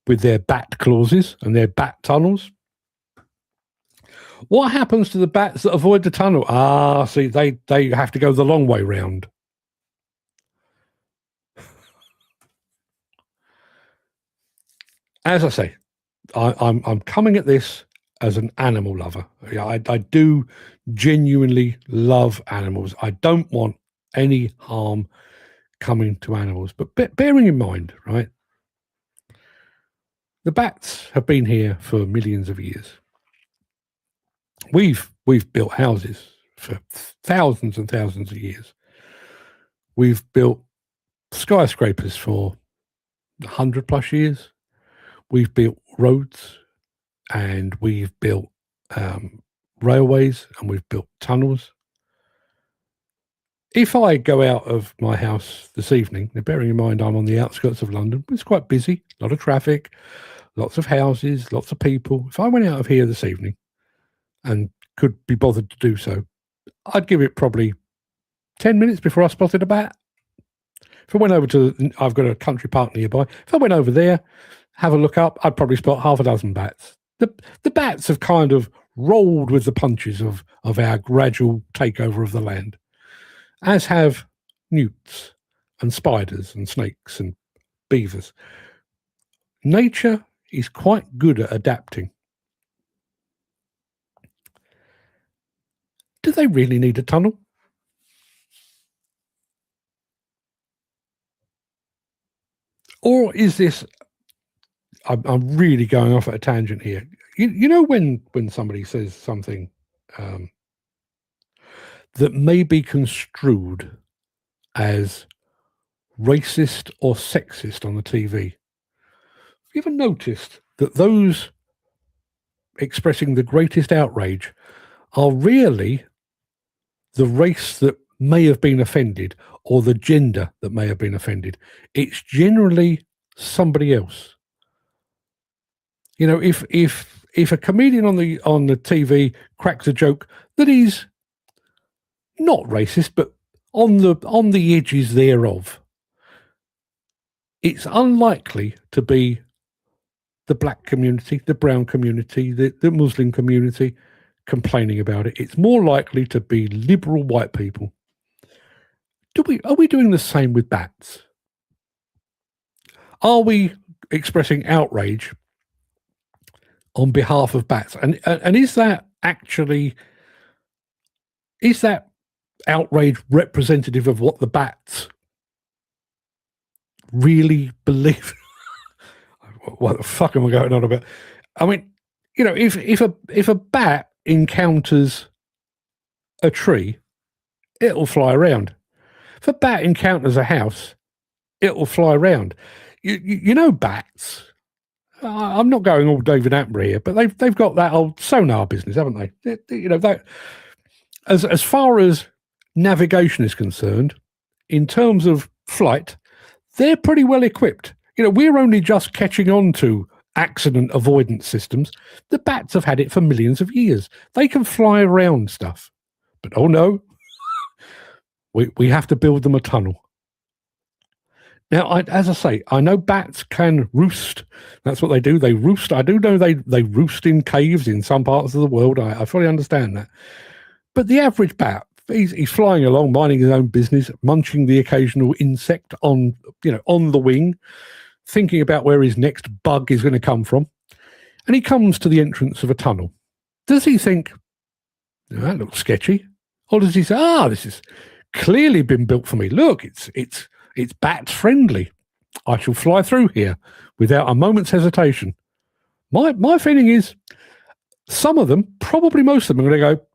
With their bat clauses and their bat tunnels. What happens to the bats that avoid the tunnel? See, they have to go the long way round. As I say, I'm coming at this as an animal lover. I do genuinely love animals. I don't want any harm coming to animals. But bearing in mind, right, the bats have been here for millions of years. We've built houses for thousands and thousands of years. We've built skyscrapers for 100 plus years. We've built roads, and we've built railways, and we've built tunnels. If I go out of my house this evening, now bearing in mind I'm on the outskirts of London, it's quite busy, a lot of traffic, lots of houses, lots of people. If I went out of here this evening and could be bothered to do so, I'd give it probably 10 minutes before I spotted a bat. If I went over I've got a country park nearby. If I went over there, have a look up, I'd probably spot half a dozen bats. The bats have kind of rolled with the punches of our gradual takeover of the land, as have newts and spiders and snakes and beavers. Nature is quite good at adapting. Do they really need a tunnel? Or is this, I'm really going off at a tangent here. You know when somebody says something that may be construed as racist or sexist on the TV? Have you ever noticed that those expressing the greatest outrage are really the race that may have been offended or the gender that may have been offended? It's generally somebody else. If a comedian on the TV cracks a joke that is not racist but on the edges thereof, it's unlikely to be the black community, the brown community, the Muslim community complaining about it. It's more likely to be liberal white people. Are we doing the same with bats? are we expressing outrage on behalf of bats? And is that outrage representative of what the bats really believe? What the fuck am I going on about? I mean, you know, if a bat encounters a tree, it'll fly around. If a bat encounters a house, it'll fly around. You know, bats. I'm not going all David Attenborough here, but they've got that old sonar business, haven't they? You know, that as far as navigation is concerned, in terms of flight, they're pretty well equipped. You know, we're only just catching on to accident avoidance systems. The bats have had it for millions of years. They can fly around stuff. But oh no, we have to build them a tunnel. Now, as I say, I know bats can roost. That's what they do. They roost. I do know they roost in caves in some parts of the world. I fully understand that. But the average bat, he's flying along, minding his own business, munching the occasional insect on the wing, thinking about where his next bug is going to come from. And he comes to the entrance of a tunnel. Does he think, oh, that looks sketchy? Or does he say, this has clearly been built for me. Look, it's bat friendly. I shall fly through here without a moment's hesitation. My feeling is some of them, probably most of them, are going to go,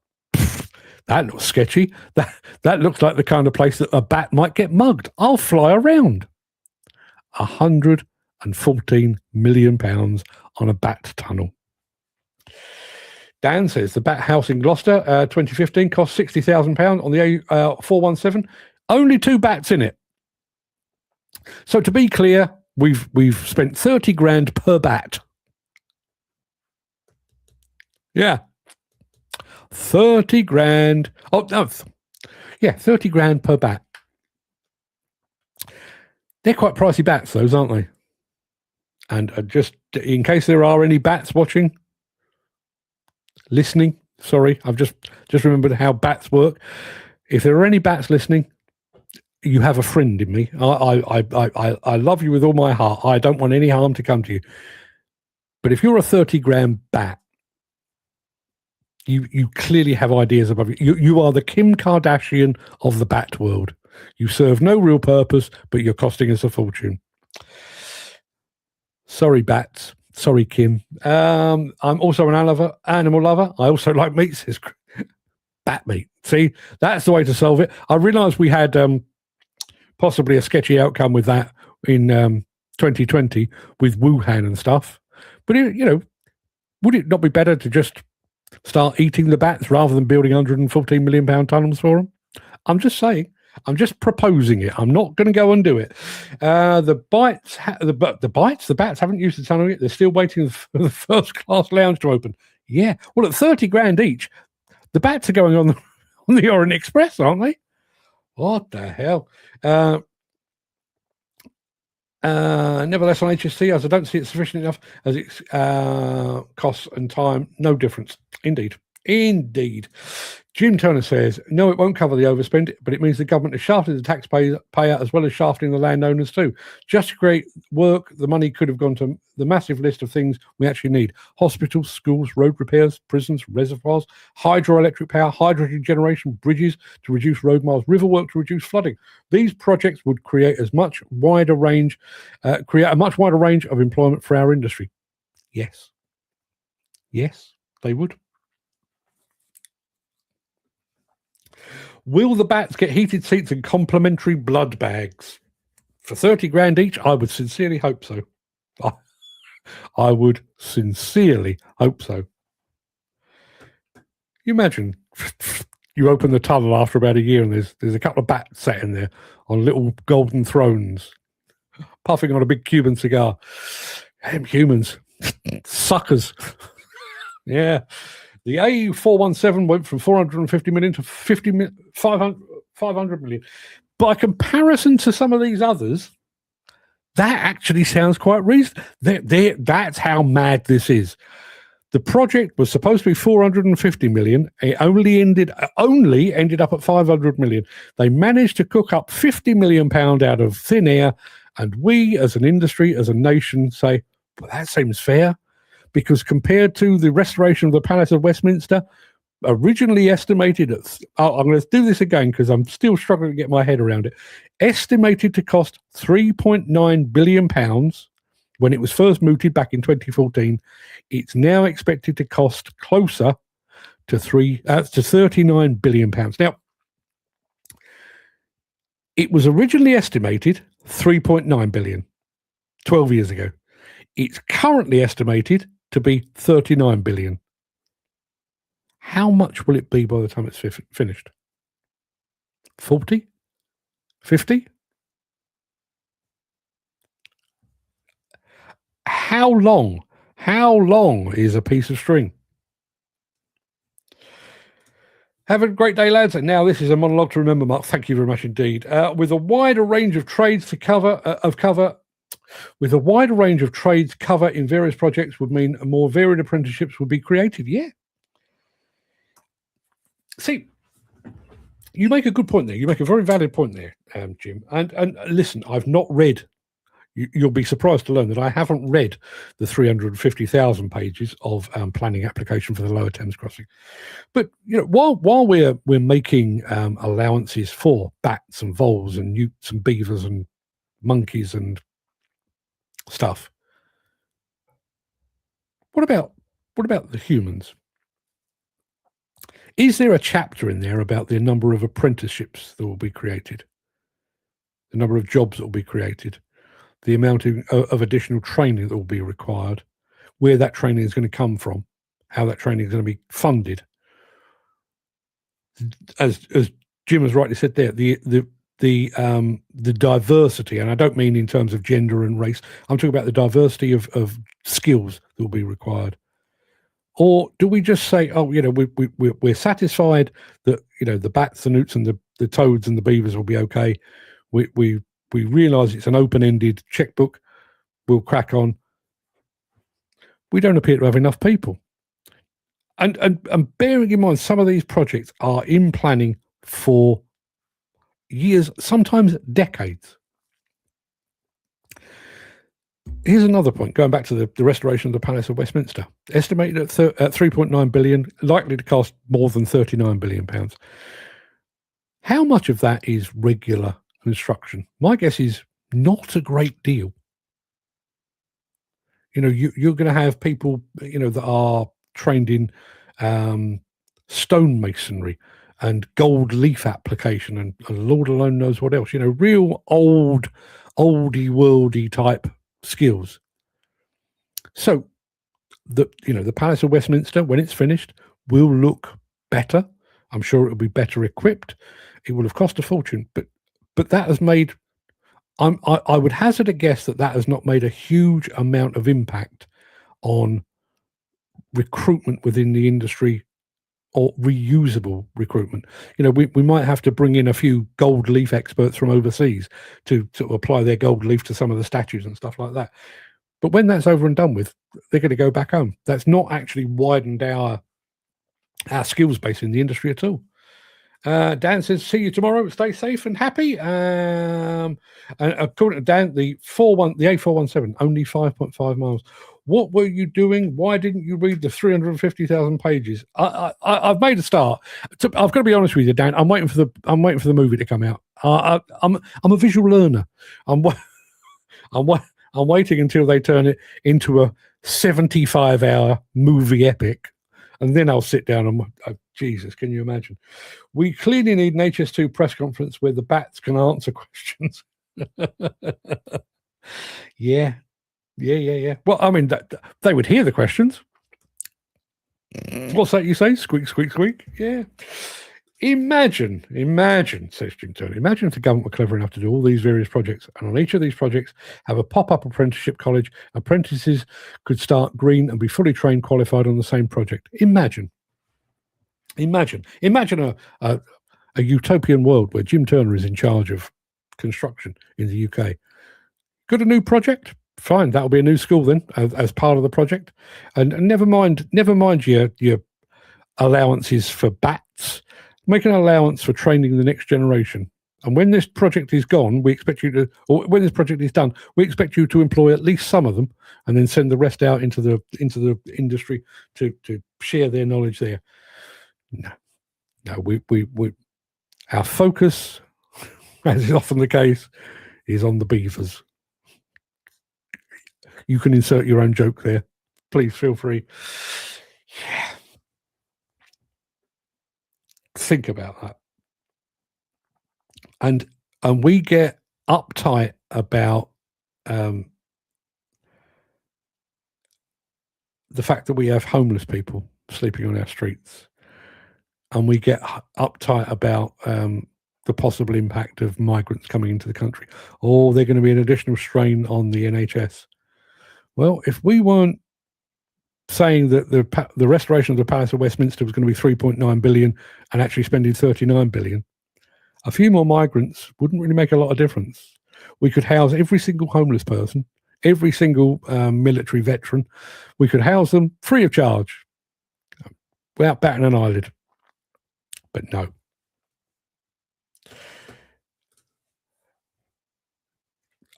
that looks sketchy. That looks like the kind of place that a bat might get mugged. I'll fly around. £114 million on a bat tunnel. Dan says the bat house in Gloucester, 2015, cost £60,000 on the A417. Only 2 bats in it. So to be clear, we've spent 30 grand per bat. Yeah. 30 grand. Oh, no. Yeah, 30 grand per bat. They're quite pricey bats, those, aren't they? And just in case there are any bats watching, listening, sorry, I've just remembered how bats work. If there are any bats listening, you have a friend in me. I love you with all my heart. I don't want any harm to come to you. But if you're a 30 grand bat, you clearly have ideas above you. You are the Kim Kardashian of the bat world. You serve no real purpose, but you're costing us a fortune. Sorry, bats. Sorry, Kim. I'm also an animal lover. I also like meat, says bat meat. See, that's the way to solve it. I realised we had possibly a sketchy outcome with that in 2020 with Wuhan and stuff. But, would it not be better to just start eating the bats rather than building £114 million tunnels for them? I'm just saying. I'm just proposing it. I'm not going to go and do it. The bats haven't used the tunnel yet. They're still waiting for the first class lounge to open. Yeah. Well, at 30 grand each, the bats are going on the Orient Express, aren't they? What the hell? Nevertheless, on HSC, as I don't see it sufficient enough as its costs and time, no difference. Indeed. Jim Turner says, no, it won't cover the overspend, but it means the government has shafted the taxpayer as well as shafting the landowners too. Just to create work, the money could have gone to the massive list of things we actually need. Hospitals, schools, road repairs, prisons, reservoirs, hydroelectric power, hydrogen generation, bridges to reduce road miles, river work to reduce flooding. These projects would create a much wider range of employment for our industry. Yes, they would. Will the bats get heated seats and complimentary blood bags? For 30 grand each, I would sincerely hope so. I would sincerely hope so. You imagine you open the tunnel after about a year and there's a couple of bats sat in there on little golden thrones, puffing on a big Cuban cigar. Damn humans. Suckers. Yeah. The A417 went from 450 million to 500 million. By comparison to some of these others, that actually sounds quite reasonable. That's how mad this is. The project was supposed to be 450 million. It only ended up at 500 million. They managed to cook up £50 million out of thin air And we, as an industry, as a nation, say, well, that seems fair, because compared to the restoration of the Palace of Westminster, originally estimated at, I'm going to do this again because I'm still struggling to get my head around it, estimated to cost £3.9 billion when it was first mooted back in 2014. It's now expected to cost closer to £39 billion. Now, it was originally estimated 3.9 billion 12 years ago. It's currently estimated to be 39 billion. How much will it be by the time it's finished? 40? 50? How long? How long is a piece of string? Have a great day, lads. And now this is a monologue to remember, Mark. Thank you very much indeed. With a wider range of trades to cover, with a wider range of trades cover in various projects would mean more varied apprenticeships would be created. Yeah. See, you make a good point there. You make a very valid point there, Jim. And listen, I've not read. You'll be surprised to learn that I haven't read the 350,000 pages of planning application for the Lower Thames Crossing. But while we're making allowances for bats and voles and newts and beavers and monkeys and stuff, what about the humans? Is there a chapter in there about the number of apprenticeships that will be created, the number of jobs that will be created, the amount of additional training that will be required, where that training is going to come from, how that training is going to be funded? As Jim has rightly said there, the diversity, and I don't mean in terms of gender and race. I'm talking about the diversity of skills that will be required. Or do we just say, oh, we're satisfied that the bats, the newts, and the toads and the beavers will be okay. We realise it's an open-ended checkbook. We'll crack on. We don't appear to have enough people. And bearing in mind, some of these projects are in planning for years, sometimes decades. Here's another point, going back to the restoration of the Palace of Westminster. Estimated at 3.9 billion, likely to cost more than 39 billion pounds. How much of that is regular construction? My guess is not a great deal. You're going to have people, that are trained in stonemasonry and gold leaf application and Lord alone knows what else. Real oldie worldy type skills. So the Palace of Westminster, when it's finished, will look better. I'm sure it will be better equipped. It will have cost a fortune, but that has made. I would hazard a guess that has not made a huge amount of impact on recruitment within the industry or reusable recruitment. We might have to bring in a few gold leaf experts from overseas to apply their gold leaf to some of the statues and stuff like that. But when that's over and done with, they're going to go back home. That's not actually widened our skills base in the industry at all. Dan says, see you tomorrow. Stay safe and happy. And according to Dan, the A417, only 5.5 miles. What were you doing? Why didn't you read the 350,000 pages? I've made a start. I've got to be honest with you, Dan. I'm waiting for the movie to come out. I'm a visual learner. I'm waiting until they turn it into a 75-hour movie epic, and then I'll sit down and Jesus, can you imagine? We clearly need an HS2 press conference where the bats can answer questions. Yeah. Well, I mean, they would hear the questions. What's that you say? Squeak, squeak, squeak. Yeah. Imagine, says Jim Turner, imagine if the government were clever enough to do all these various projects, and on each of these projects have a pop-up apprenticeship college. Apprentices could start green and be fully trained, qualified on the same project. Imagine a utopian world where Jim Turner is in charge of construction in the UK. Got a new project? Fine, that'll be a new school then, as part of the project. And never mind your allowances for bats. Make an allowance for training the next generation. And when this project is gone, we expect you to, or when this project is done, we expect you to employ at least some of them, and then send the rest out into the industry to share their knowledge there. No, we our focus, as is often the case, is on the beavers. You can insert your own joke there. Please feel free. Yeah. Think about that. And we get uptight about the fact that we have homeless people sleeping on our streets, and we get uptight about the possible impact of migrants coming into the country. Or they're going to be an additional strain on the NHS. Well, if we weren't saying that the restoration of the Palace of Westminster was going to be 3.9 billion and actually spending 39 billion, a few more migrants wouldn't really make a lot of difference. We could house every single homeless person, every single military veteran. We could house them free of charge, without batting an eyelid. But no.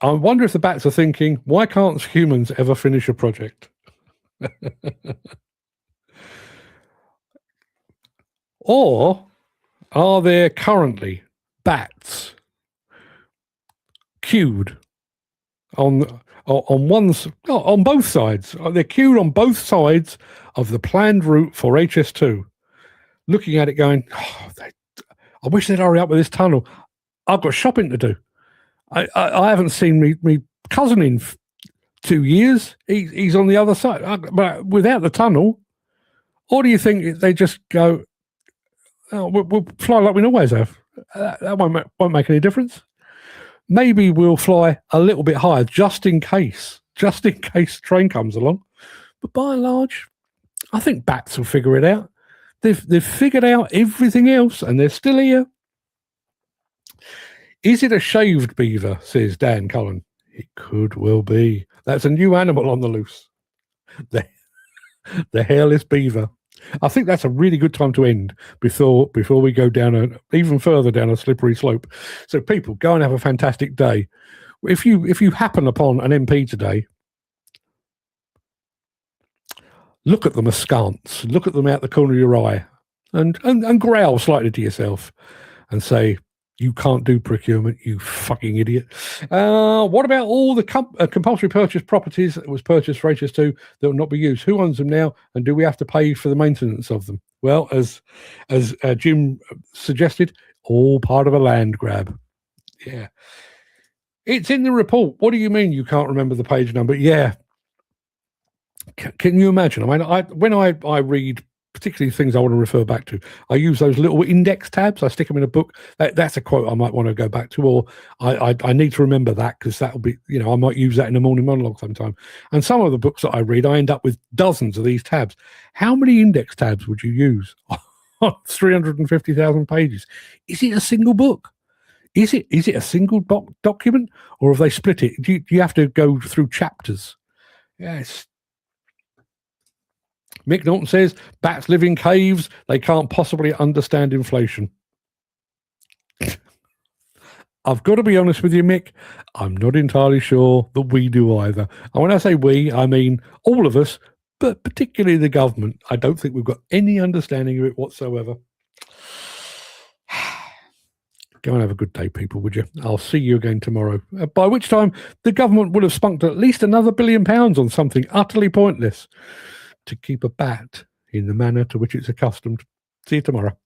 I wonder if the bats are thinking, why can't humans ever finish a project? Or are there currently bats queued on both sides? They're queued on both sides of the planned route for HS2, looking at it going, I wish they'd hurry up with this tunnel. I've got shopping to do. I haven't seen me cousin in 2 years. He's on the other side. But without the tunnel, or do you think they just go, oh, we'll fly like we always have? That won't make any difference. Maybe we'll fly a little bit higher just in case train comes along. But by and large, I think bats will figure it out. They've figured out everything else, and they're still here. Is it a shaved beaver, says Dan Cullen. It could well be. That's a new animal on the loose. The hairless beaver. I think that's a really good time to end before we go down even further down a slippery slope. So people, go and have a fantastic day. If you happen upon an MP today, look at them askance, look at them out the corner of your eye, and growl slightly to yourself and say, you can't do procurement, you fucking idiot. What about all the compulsory purchase properties that was purchased for HS2 that will not be used? Who owns them now, and do we have to pay for the maintenance of them? Well, as Jim suggested, all part of a land grab. Yeah. It's in the report. What do you mean you can't remember the page number? Yeah. Can you imagine? I mean, when I read particularly things I want to refer back to, I use those little index tabs. I stick them in a book. That's a quote I might want to go back to, or I need to remember that, because that'll be, I might use that in a morning monologue sometime. And some of the books that I read, I end up with dozens of these tabs. How many index tabs would you use on 350,000 pages? Is it a single book? Is it a single document, or have they split it? Do you have to go through chapters? Yes. Mick Norton says, bats live in caves. They can't possibly understand inflation. I've got to be honest with you, Mick. I'm not entirely sure that we do either. And when I say we, I mean all of us, but particularly the government. I don't think we've got any understanding of it whatsoever. Go and have a good day, people, would you? I'll see you again tomorrow. By which time, the government would have spunked at least another £1 billion on something utterly pointless to keep a bat in the manner to which it's accustomed. See you tomorrow.